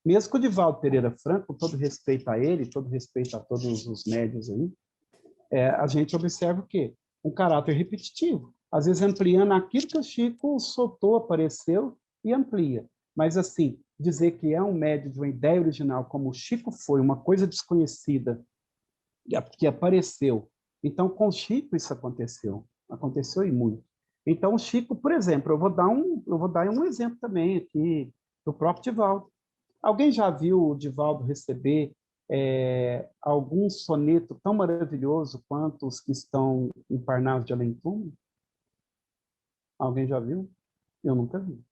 Mesmo que o Divaldo Pereira Franco, com todo respeito a ele, todo respeito a todos os médios aí, a gente observa o quê? Um caráter repetitivo. Às vezes ampliando aquilo que o Chico soltou, apareceu e amplia. Mas, assim, dizer que é um médio de uma ideia original, como o Chico foi, uma coisa desconhecida, que apareceu. Então, com o Chico isso aconteceu e muito. Então, o Chico, por exemplo, eu vou dar um exemplo também aqui do próprio Divaldo. Alguém já viu o Divaldo receber algum soneto tão maravilhoso quanto os que estão em Parnaso de Além-Túmulo? Alguém já viu? Eu nunca vi.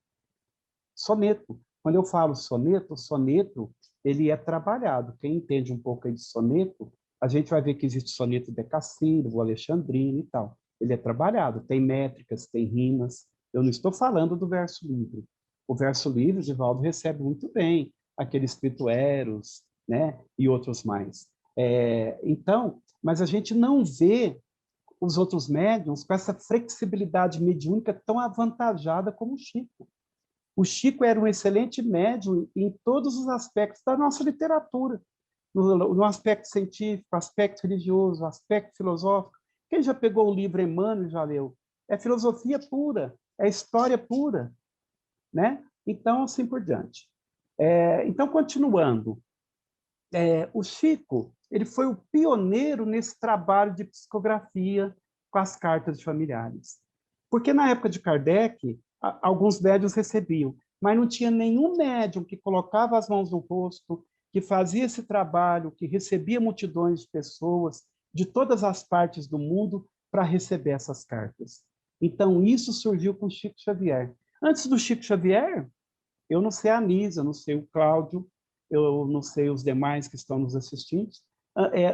Soneto. Quando eu falo soneto, soneto ele é trabalhado. Quem entende um pouco aí de soneto, a gente vai ver que existe soneto decassílabo, alexandrino e tal. Ele é trabalhado, tem métricas, tem rimas. Eu não estou falando do verso livre. O verso livre, o Divaldo recebe muito bem, aquele escrito Eros, né? E outros mais. Então, mas a gente não vê os outros médiuns com essa flexibilidade mediúnica tão avantajada como o Chico. O Chico era um excelente médium em todos os aspectos da nossa literatura, no aspecto científico, aspecto religioso, aspecto filosófico. Quem já pegou o livro Emmanuel já leu? É filosofia pura, é história pura, né? Então, assim por diante. Então, continuando, o Chico ele foi o pioneiro nesse trabalho de psicografia com as cartas de familiares. Porque na época de Kardec, alguns médiuns recebiam, mas não tinha nenhum médium que colocava as mãos no rosto, que fazia esse trabalho, que recebia multidões de pessoas de todas as partes do mundo para receber essas cartas. Então, isso surgiu com Chico Xavier. Antes do Chico Xavier, eu não sei a Anísia, eu não sei o Cláudio, eu não sei os demais que estão nos assistindo.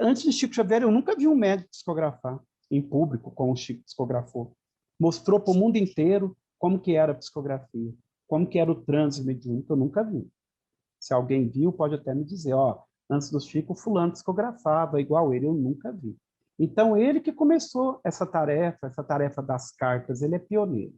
Antes de Chico Xavier, eu nunca vi um médico psicografar em público, como o Chico psicografou. Mostrou para o mundo inteiro como que era a psicografia, como que era o transe mediúnico, eu nunca vi. Se alguém viu, pode até me dizer, antes do Chico, fulano psicografava igual ele, eu nunca vi. Então, ele que começou essa tarefa das cartas, ele é pioneiro.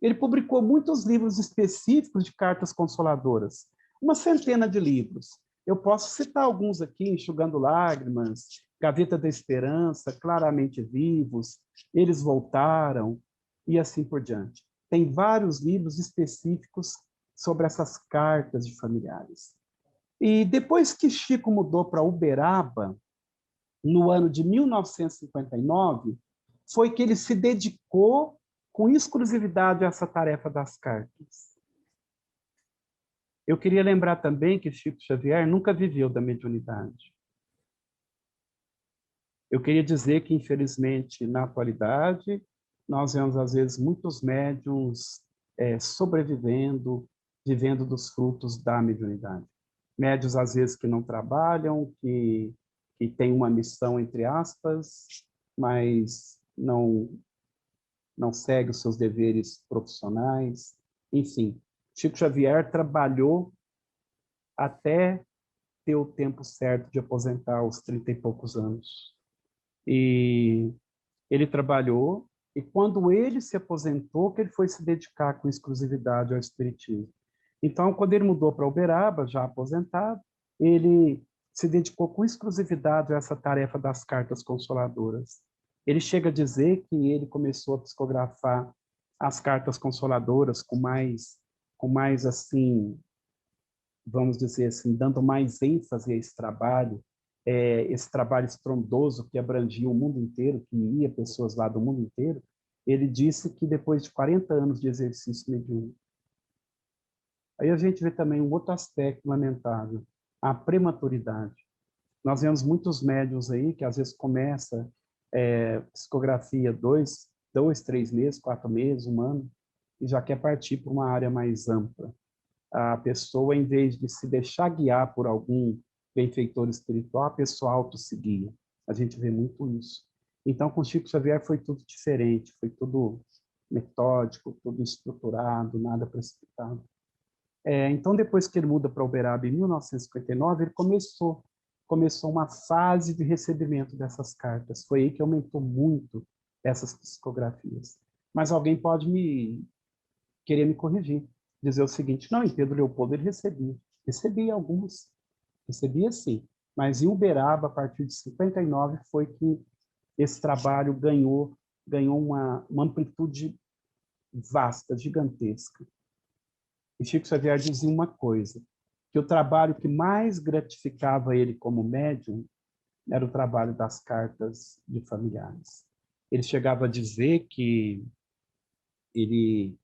Ele publicou muitos livros específicos de cartas consoladoras, uma centena de livros. Eu posso citar alguns aqui: Enxugando Lágrimas, Gaveta da Esperança, Claramente Vivos, Eles Voltaram, e assim por diante. Tem vários livros específicos sobre essas cartas de familiares. E depois que Chico mudou para Uberaba, no ano de 1959, foi que ele se dedicou com exclusividade a essa tarefa das cartas. Eu queria lembrar também que Chico Xavier nunca viveu da mediunidade. Eu queria dizer que, infelizmente, na atualidade, nós vemos, às vezes, muitos médiuns sobrevivendo, vivendo dos frutos da mediunidade. Médiuns, às vezes, que não trabalham, que têm uma missão, entre aspas, mas não segue os seus deveres profissionais. Enfim, Chico Xavier trabalhou até ter o tempo certo de aposentar aos 30 e poucos anos. E ele trabalhou, e quando ele se aposentou, que ele foi se dedicar com exclusividade ao espiritismo. Então, quando ele mudou para Uberaba, já aposentado, ele se dedicou com exclusividade a essa tarefa das cartas consoladoras. Ele chega a dizer que ele começou a psicografar as cartas consoladoras com mais assim, vamos dizer assim, dando mais ênfase a esse trabalho estrondoso que abrangia o mundo inteiro, que ia pessoas lá do mundo inteiro. Ele disse que depois de 40 anos de exercício mediúnico. Aí a gente vê também um outro aspecto lamentável, a prematuridade. Nós vemos muitos médiuns aí que às vezes começa psicografia 2, 3 meses, 4 meses, 1 ano, e já quer partir para uma área mais ampla. A pessoa, em vez de se deixar guiar por algum benfeitor espiritual, a pessoa auto-se-guia. A gente vê muito isso. Então, com Chico Xavier foi tudo diferente, foi tudo metódico, tudo estruturado, nada precipitado. Então, depois que ele muda para Uberaba, em 1959, ele começou começou uma fase de recebimento dessas cartas. Foi aí que aumentou muito essas psicografias. Mas alguém pode querer me corrigir, dizer o seguinte: não, em Pedro Leopoldo ele recebia algumas, recebia sim, mas em Uberaba, a partir de 59, foi que esse trabalho ganhou uma amplitude vasta, gigantesca. E Chico Xavier dizia uma coisa, que o trabalho que mais gratificava ele como médium era o trabalho das cartas de familiares. Ele chegava a dizer que ele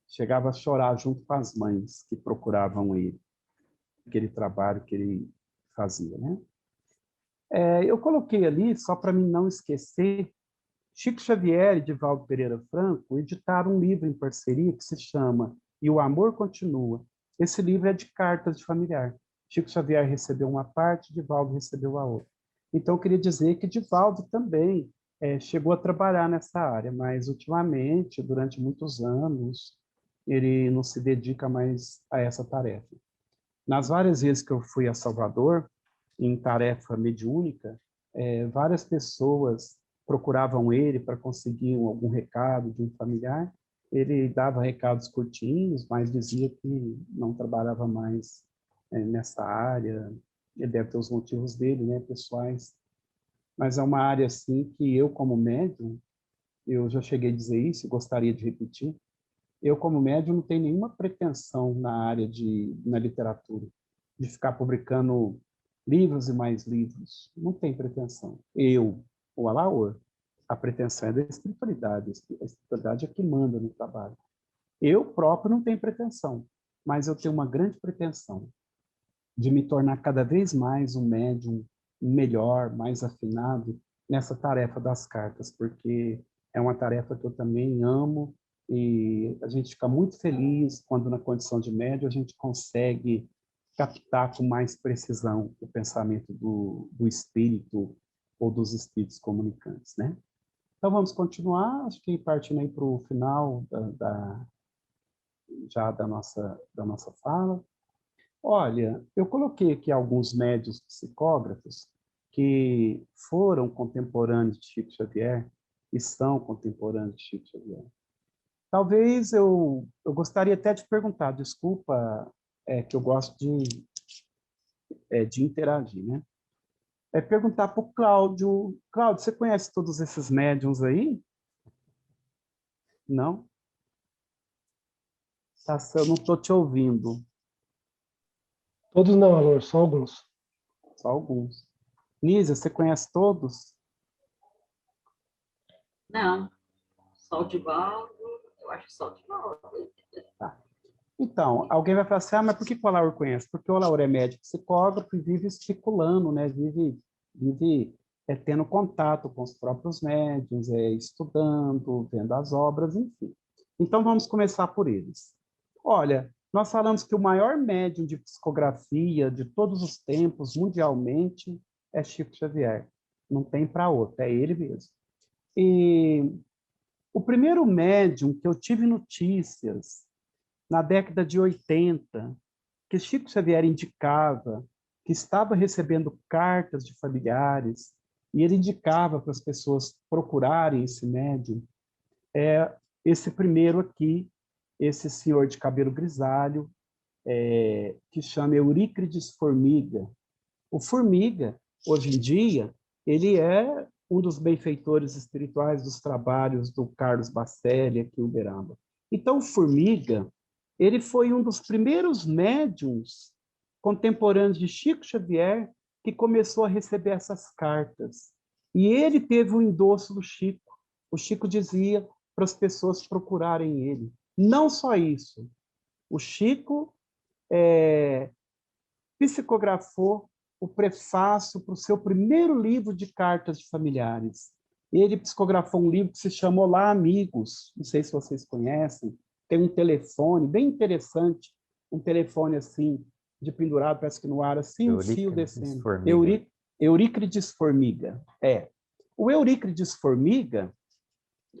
chegava a chorar junto com as mães que procuravam ele, aquele trabalho que ele fazia, né? Eu coloquei ali, só para mim não esquecer, Chico Xavier e Divaldo Pereira Franco editaram um livro em parceria que se chama E o Amor Continua. Esse livro é de cartas de familiar. Chico Xavier recebeu uma parte, Divaldo recebeu a outra. Então, eu queria dizer que Divaldo também chegou a trabalhar nessa área, mas ultimamente, durante muitos anos, ele não se dedica mais a essa tarefa. Nas várias vezes que eu fui a Salvador, em tarefa mediúnica, várias pessoas procuravam ele para conseguir algum recado de um familiar. Ele dava recados curtinhos, mas dizia que não trabalhava mais nessa área. Ele deve ter os motivos dele, né, pessoais. Mas é uma área assim que eu, como médium, eu já cheguei a dizer isso e gostaria de repetir. Eu, como médium, não tenho nenhuma pretensão na área na literatura, de ficar publicando livros e mais livros. Não tem pretensão. Eu, o Alaor, a pretensão é da espiritualidade. A espiritualidade é que manda no trabalho. Eu próprio não tenho pretensão, mas eu tenho uma grande pretensão de me tornar cada vez mais um médium melhor, mais afinado nessa tarefa das cartas, porque é uma tarefa que eu também amo e a gente fica muito feliz quando, na condição de médium, a gente consegue captar com mais precisão o pensamento do espírito ou dos espíritos comunicantes, né? Então, vamos continuar, acho que partindo aí para o final já da nossa fala. Olha, eu coloquei aqui alguns médiuns psicógrafos que foram contemporâneos de Chico Xavier e são contemporâneos de Chico Xavier. Talvez eu gostaria até de perguntar, desculpa, que eu gosto de interagir, né? Perguntar para o Cláudio. Cláudio, você conhece todos esses médiuns aí? Não? Tá, eu não estou te ouvindo. Todos não, Alor, só alguns. Só alguns. Nízia, você conhece todos? Não, só o Divaldo, eu acho só o Divaldo. Tá. Então, alguém vai falar assim, mas por que o Alaur conhece? Porque o Alaur é médico psicógrafo e vive especulando, né? Vive tendo contato com os próprios médiuns, estudando, vendo as obras, enfim. Então, vamos começar por eles. Olha, nós falamos que o maior médium de psicografia de todos os tempos, mundialmente, é Chico Xavier. Não tem para outro, é ele mesmo. E o primeiro médium que eu tive notícias na década de 80, que Chico Xavier indicava que estava recebendo cartas de familiares, e ele indicava para as pessoas procurarem esse médium, esse primeiro aqui, esse senhor de cabelo grisalho, que chama Euríclides Formiga. O Formiga, hoje em dia, ele é um dos benfeitores espirituais dos trabalhos do Carlos Bacelli aqui em Uberaba. Então, o Formiga, ele foi um dos primeiros médiuns contemporâneos de Chico Xavier que começou a receber essas cartas. E ele teve o endosso do Chico. O Chico dizia para as pessoas procurarem ele. Não só isso. O Chico psicografou o prefácio para o seu primeiro livro de cartas de familiares. Ele psicografou um livro que se chama Olá, Amigos. Não sei se vocês conhecem. Tem um telefone bem interessante, um telefone assim, de pendurado, parece que no ar, assim, um fio descendo. Euríclides Formiga. O Euríclides Formiga,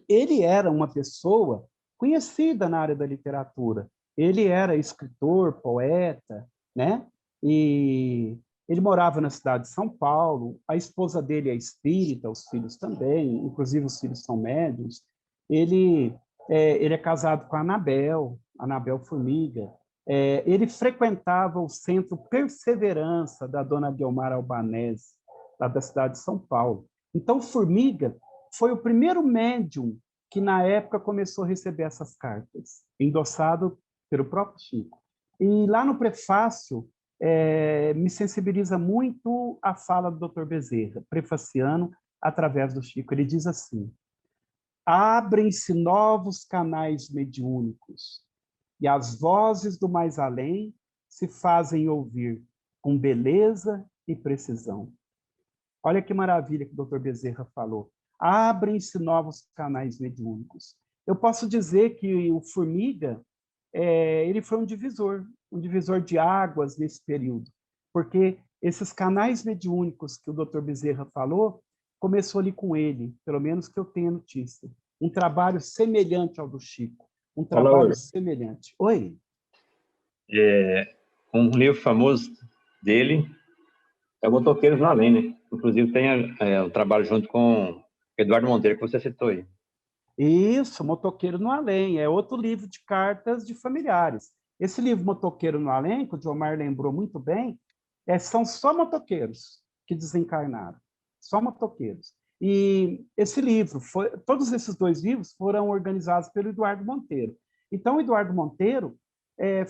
ele era uma pessoa conhecida na área da literatura. Ele era escritor, poeta, né? E Ele morava na cidade de São Paulo, a esposa dele é espírita, os filhos também, inclusive os filhos são médiuns. Ele é casado com a Anabel Formiga. Ele frequentava o Centro Perseverança da dona Guiomar Albanese, lá da cidade de São Paulo. Então, Formiga foi o primeiro médium que, na época, começou a receber essas cartas, endossado pelo próprio Chico. E lá no prefácio, me sensibiliza muito a fala do Dr. Bezerra, prefaciando através do Chico. Ele diz assim: abrem-se novos canais mediúnicos e as vozes do mais além se fazem ouvir com beleza e precisão. Olha que maravilha que o Dr. Bezerra falou. Abrem-se novos canais mediúnicos. Eu posso dizer que o Formiga, ele foi um divisor de águas nesse período, porque esses canais mediúnicos que o Dr. Bezerra falou, começou ali com ele, pelo menos que eu tenha notícia. Um trabalho semelhante ao do Chico. Um trabalho semelhante. Oi? Um livro famoso dele é o Motoqueiros no Além, né? Inclusive tem um trabalho junto com Eduardo Monteiro, que você citou aí. Isso, Motoqueiro no Além, é outro livro de cartas de familiares. Esse livro Motoqueiro no Além, que o Diomar lembrou muito bem, são só motoqueiros que desencarnaram, só motoqueiros. E esse livro, todos esses dois livros foram organizados pelo Eduardo Monteiro. Então, o Eduardo Monteiro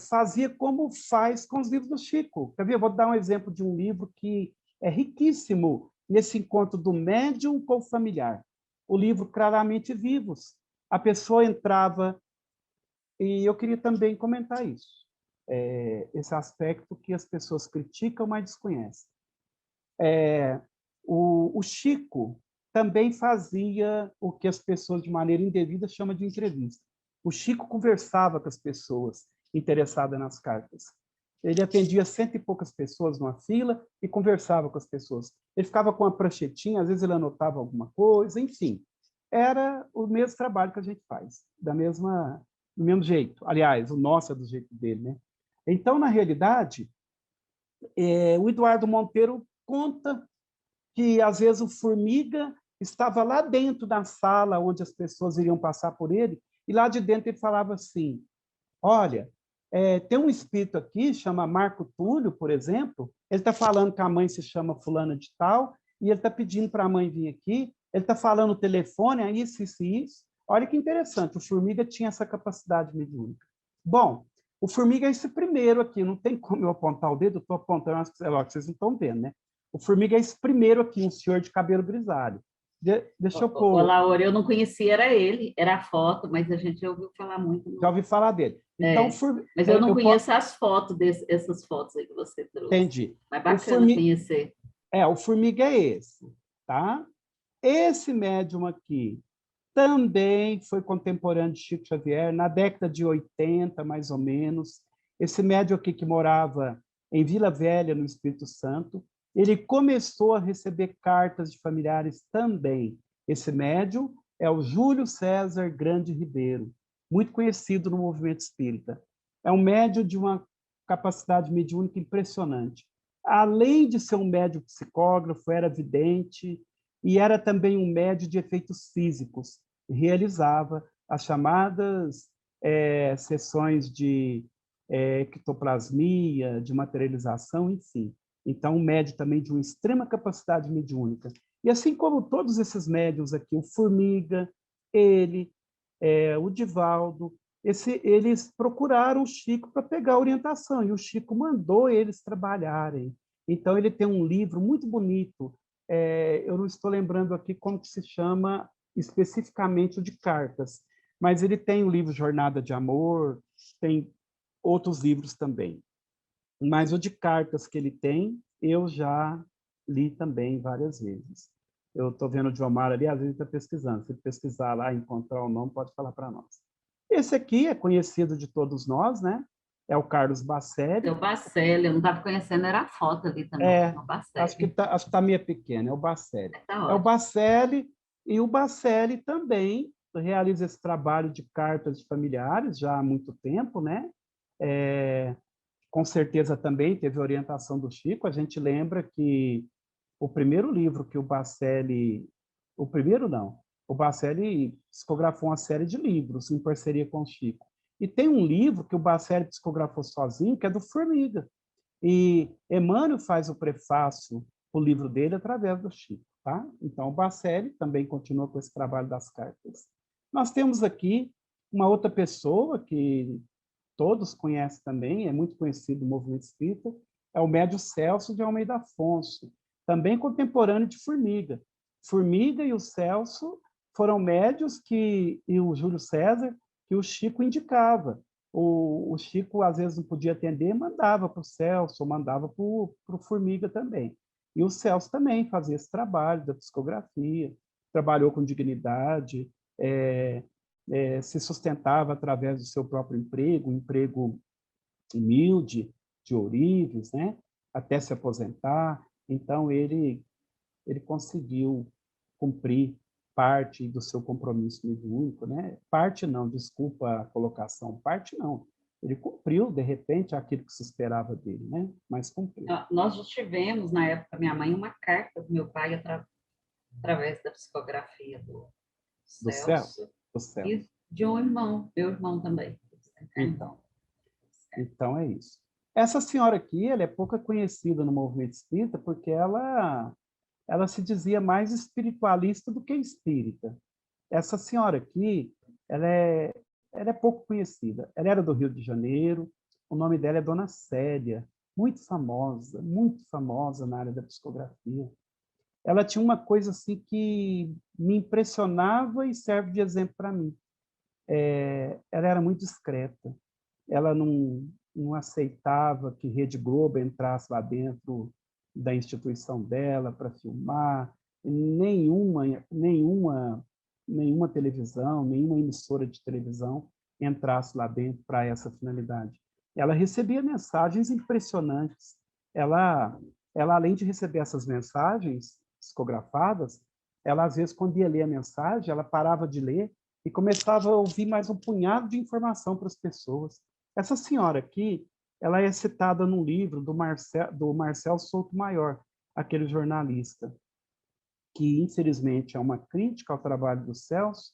fazia como faz com os livros do Chico. Quer ver? Eu vou dar um exemplo de um livro que é riquíssimo nesse encontro do médium com o familiar. O livro Claramente Vivos. A pessoa entrava, e eu queria também comentar isso, esse aspecto que as pessoas criticam, mas desconhecem. O Chico também fazia o que as pessoas, de maneira indevida, chamam de entrevista. O Chico conversava com as pessoas interessadas nas cartas. Ele atendia 100 e poucas pessoas numa fila e conversava com as pessoas. Ele ficava com uma pranchetinha, às vezes ele anotava alguma coisa, enfim. Era o mesmo trabalho que a gente faz, do mesmo jeito. Aliás, o nosso é do jeito dele, né? Então, na realidade, o Eduardo Monteiro conta que, às vezes, o Formiga estava lá dentro da sala onde as pessoas iriam passar por ele, e lá de dentro ele falava assim: olha, tem um espírito aqui, chama Marco Túlio, por exemplo, ele está falando que a mãe se chama fulana de tal, e ele está pedindo para a mãe vir aqui, ele está falando o telefone, é isso, isso e isso. Olha que interessante, o Formiga tinha essa capacidade mediúnica. Bom, o Formiga é esse primeiro aqui, não tem como eu apontar o dedo, estou apontando, acho que vocês não estão vendo, né? O Formiga é esse primeiro aqui, um senhor de cabelo grisalho. Deixa eu pôr... Laura, eu não conhecia, era ele, era a foto, mas a gente já ouviu falar muito. Já ouvi falar dele. Então, mas eu não conheço as fotos, essas fotos aí que você trouxe. Entendi. Mas bacana conhecer. O Formiga é esse, tá? Esse médium aqui também foi contemporâneo de Chico Xavier, na década de 80, mais ou menos. Esse médium aqui que morava em Vila Velha, no Espírito Santo, ele começou a receber cartas de familiares também. Esse médium é o Júlio César Grande Ribeiro, muito conhecido no movimento espírita. É um médium de uma capacidade mediúnica impressionante. Além de ser um médium psicógrafo, era vidente e era também um médium de efeitos físicos. Realizava as chamadas sessões de ectoplasmia, de materialização, enfim. Então, um médium também de uma extrema capacidade mediúnica. E assim como todos esses médiuns aqui, o Formiga, ele, o Divaldo, eles procuraram o Chico para pegar orientação, e o Chico mandou eles trabalharem. Então, ele tem um livro muito bonito, eu não estou lembrando aqui como que se chama especificamente o de cartas, mas ele tem o livro Jornada de Amor, tem outros livros também. Mas o de cartas que ele tem, eu já li também várias vezes. Eu estou vendo o Diomar ali, às vezes está pesquisando. Se ele pesquisar lá e encontrar o nome, pode falar para nós. Esse aqui é conhecido de todos nós, né? É o Carlos Bacelli. É o Bacelli, eu não estava conhecendo, era a foto ali também. O acho que está meio pequeno, é o Bacelli. Tá é o Bacelli, e o Bacelli também realiza esse trabalho de cartas de familiares já há muito tempo, né? com certeza também teve orientação do Chico. A gente lembra que o primeiro livro que o Bacelli... O primeiro não. O Bacelli psicografou uma série de livros em parceria com o Chico. E tem um livro que o Bacelli psicografou sozinho, que é do Formiga. E Emmanuel faz o prefácio o livro dele através do Chico, tá? Então, o Bacelli também continua com esse trabalho das cartas. Nós temos aqui uma outra pessoa que todos conhecem também, é muito conhecido no movimento espírita, é o médium Celso de Almeida Afonso, também contemporâneo de Formiga. Formiga e o Celso foram médios e o Júlio César, que o Chico indicava. O Chico, às vezes, não podia atender, mandava para o Celso, ou mandava para o Formiga também. E o Celso também fazia esse trabalho da psicografia, trabalhou com dignidade, se sustentava através do seu próprio emprego, um emprego humilde, de ourives, né? Até se aposentar. Então, ele conseguiu cumprir parte do seu compromisso mediúnico, né? Parte não, desculpa a colocação, parte não. Ele cumpriu, de repente, aquilo que se esperava dele, né? Mas cumpriu. Nós já tivemos, na época, minha mãe, uma carta do meu pai através da psicografia do Celso. Do céu. E de um irmão, meu irmão também. Então é isso. Essa senhora aqui, ela é pouco conhecida no movimento espírita porque ela se dizia mais espiritualista do que espírita. Essa senhora aqui, ela é pouco conhecida. Ela era do Rio de Janeiro, o nome dela é Dona Célia, muito famosa na área da psicografia. Ela tinha uma coisa assim que me impressionava e serve de exemplo para mim. Ela era muito discreta. Ela não aceitava que Rede Globo entrasse lá dentro da instituição dela para filmar, nenhuma televisão, nenhuma emissora de televisão entrasse lá dentro para essa finalidade. Ela recebia mensagens impressionantes. Ela, além de receber essas mensagens psicografadas, ela, às vezes, quando ia ler a mensagem, ela parava de ler e começava a ouvir mais um punhado de informação para as pessoas. Essa senhora aqui, ela é citada num livro do Marcel Souto-Maior, aquele jornalista, que, infelizmente, é uma crítica ao trabalho do Celso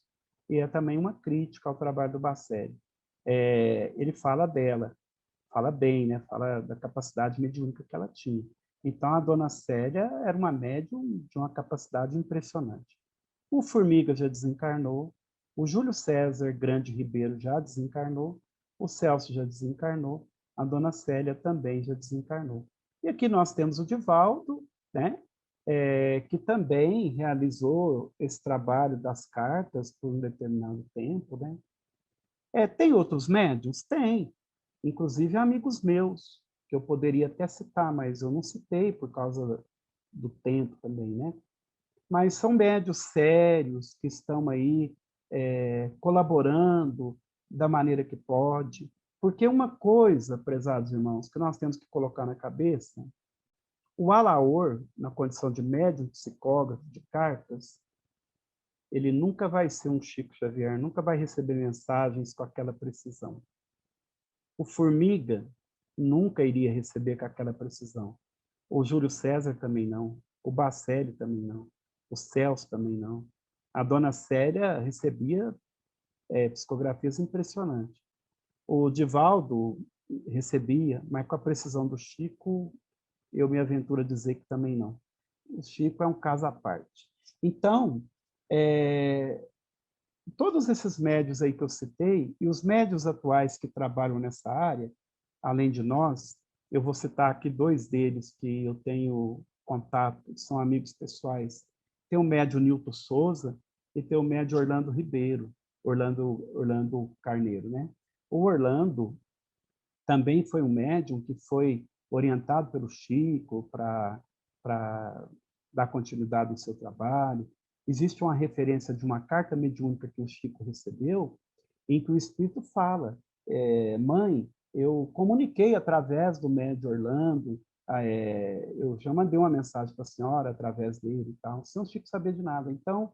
e é também uma crítica ao trabalho do Bacelli. Ele fala dela, fala bem, né? Fala da capacidade mediúnica que ela tinha. Então, a Dona Célia era uma médium de uma capacidade impressionante. O Formiga já desencarnou, o Júlio César Grande Ribeiro já desencarnou, o Celso já desencarnou, a Dona Célia também já desencarnou. E aqui nós temos o Divaldo, né? Que também realizou esse trabalho das cartas por um determinado tempo, né? Tem outros médiuns? Tem. Inclusive amigos meus, que eu poderia até citar, mas eu não citei por causa do tempo também, né? Mas são médiuns sérios que estão aí colaborando da maneira que pode. Porque uma coisa, prezados irmãos, que nós temos que colocar na cabeça, o Alaor, na condição de médium psicógrafo de cartas, ele nunca vai ser um Chico Xavier, nunca vai receber mensagens com aquela precisão. O Formiga nunca iria receber com aquela precisão. O Júlio César também não. O Bacelli também não. O Celso também não. A Dona Célia recebia psicografias impressionantes. O Divaldo recebia, mas com a precisão do Chico, eu me aventuro a dizer que também não. O Chico é um caso à parte. Então, todos esses médios aí que eu citei, e os médios atuais que trabalham nessa área, além de nós, eu vou citar aqui 2 deles que eu tenho contato, são amigos pessoais. Tem o médio Nilton Souza e tem o médio Orlando Ribeiro, Orlando Carneiro, né? O Orlando também foi um médium que foi orientado pelo Chico para dar continuidade ao seu trabalho. Existe uma referência de uma carta mediúnica que o Chico recebeu, em que o Espírito fala, mãe, eu comuniquei através do médium Orlando, eu já mandei uma mensagem para a senhora através dele e tal, sem o Chico saber de nada. Então,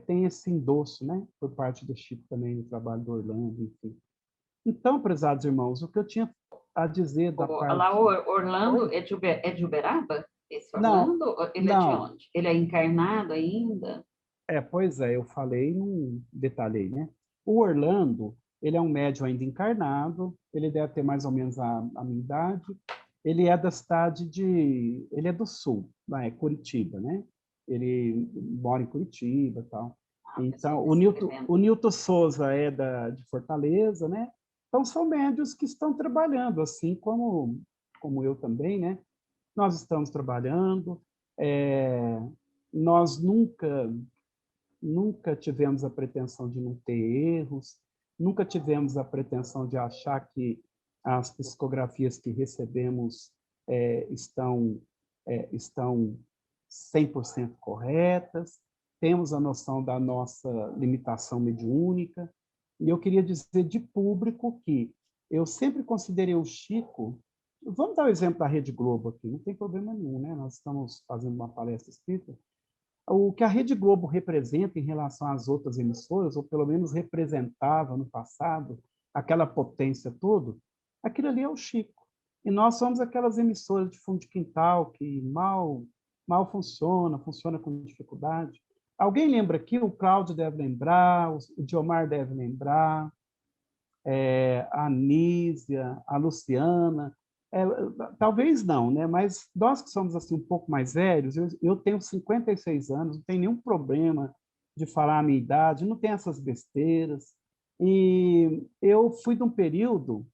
tem esse endosso, né, por parte do Chico também no trabalho do Orlando, enfim. Então, prezados irmãos, o que eu tinha a dizer da parte... Lá, o Orlando é de Uberaba? Esse Não, Orlando? Ele é de não. onde? Ele é encarnado ainda? Pois é, eu falei, não detalhei, né? O Orlando, ele é um médium ainda encarnado, ele deve ter mais ou menos a minha idade, ele é da cidade de... Ele é do sul, lá é Curitiba, né? Ele mora em Curitiba e tal. Então, o Nilton Souza é de Fortaleza, né? Então, são médios que estão trabalhando, assim como eu também, né? Nós estamos trabalhando, nós nunca tivemos a pretensão de não ter erros, nunca tivemos a pretensão de achar que as psicografias que recebemos estão 100% corretas, temos a noção da nossa limitação mediúnica, e eu queria dizer de público que eu sempre considerei o Chico... Vamos dar o exemplo da Rede Globo aqui, não tem problema nenhum, né? Nós estamos fazendo uma palestra espírita. O que a Rede Globo representa em relação às outras emissoras, ou pelo menos representava no passado, aquela potência toda, aquilo ali é o Chico. E nós somos aquelas emissoras de fundo de quintal que mal funciona com dificuldade. Alguém lembra aqui? O Cláudio deve lembrar, o Diomar deve lembrar, a Anísia, a Luciana... talvez não, né? Mas nós que somos assim um pouco mais velhos, eu tenho 56 anos, não tenho nenhum problema de falar a minha idade, não tenho essas besteiras. E eu fui de um período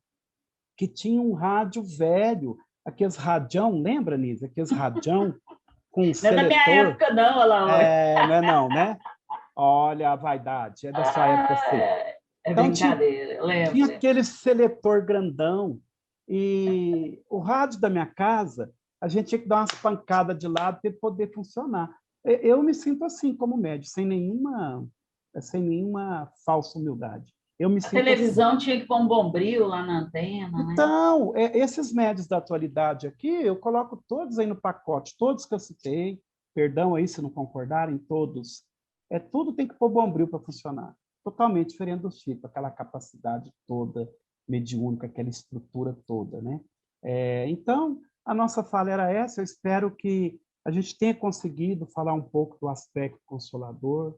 que tinha um rádio velho, aqueles radião, lembra, Nise? Aqueles radião com Não seletor. é da minha época, não, Alaor. Não é não, né? Olha a vaidade, é da sua época, sim. É Então, brincadeira, lembro. tinha aquele seletor grandão, e o rádio da minha casa, a gente tinha que dar umas pancadas de lado para ele poder funcionar. Eu me sinto assim como médium, sem nenhuma falsa humildade. Eu me A sinto televisão assim. tinha que pôr um bombril lá na antena, né? Então, esses médios da atualidade aqui, eu coloco todos aí no pacote, todos que eu citei, perdão aí se não concordarem, todos. Tudo tem que pôr bombril para funcionar. Totalmente diferente do Chico, aquela capacidade toda mediúnica, aquela estrutura toda, né? Então, a nossa fala era essa. Eu espero que a gente tenha conseguido falar um pouco do aspecto consolador.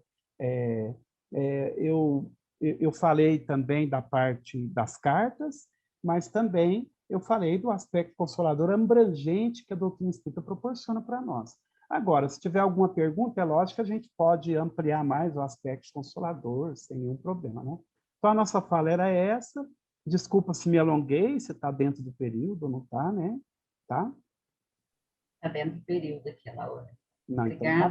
Eu falei também da parte das cartas, mas também eu falei do aspecto consolador abrangente que a doutrina espírita proporciona para nós. Agora, se tiver alguma pergunta, é lógico que a gente pode ampliar mais o aspecto consolador, sem nenhum problema, né? Então, a nossa fala era essa. Desculpa se me alonguei, se está dentro do período ou não está, né? Tá? Está dentro do período aquela hora. Não, então tá Obrigada.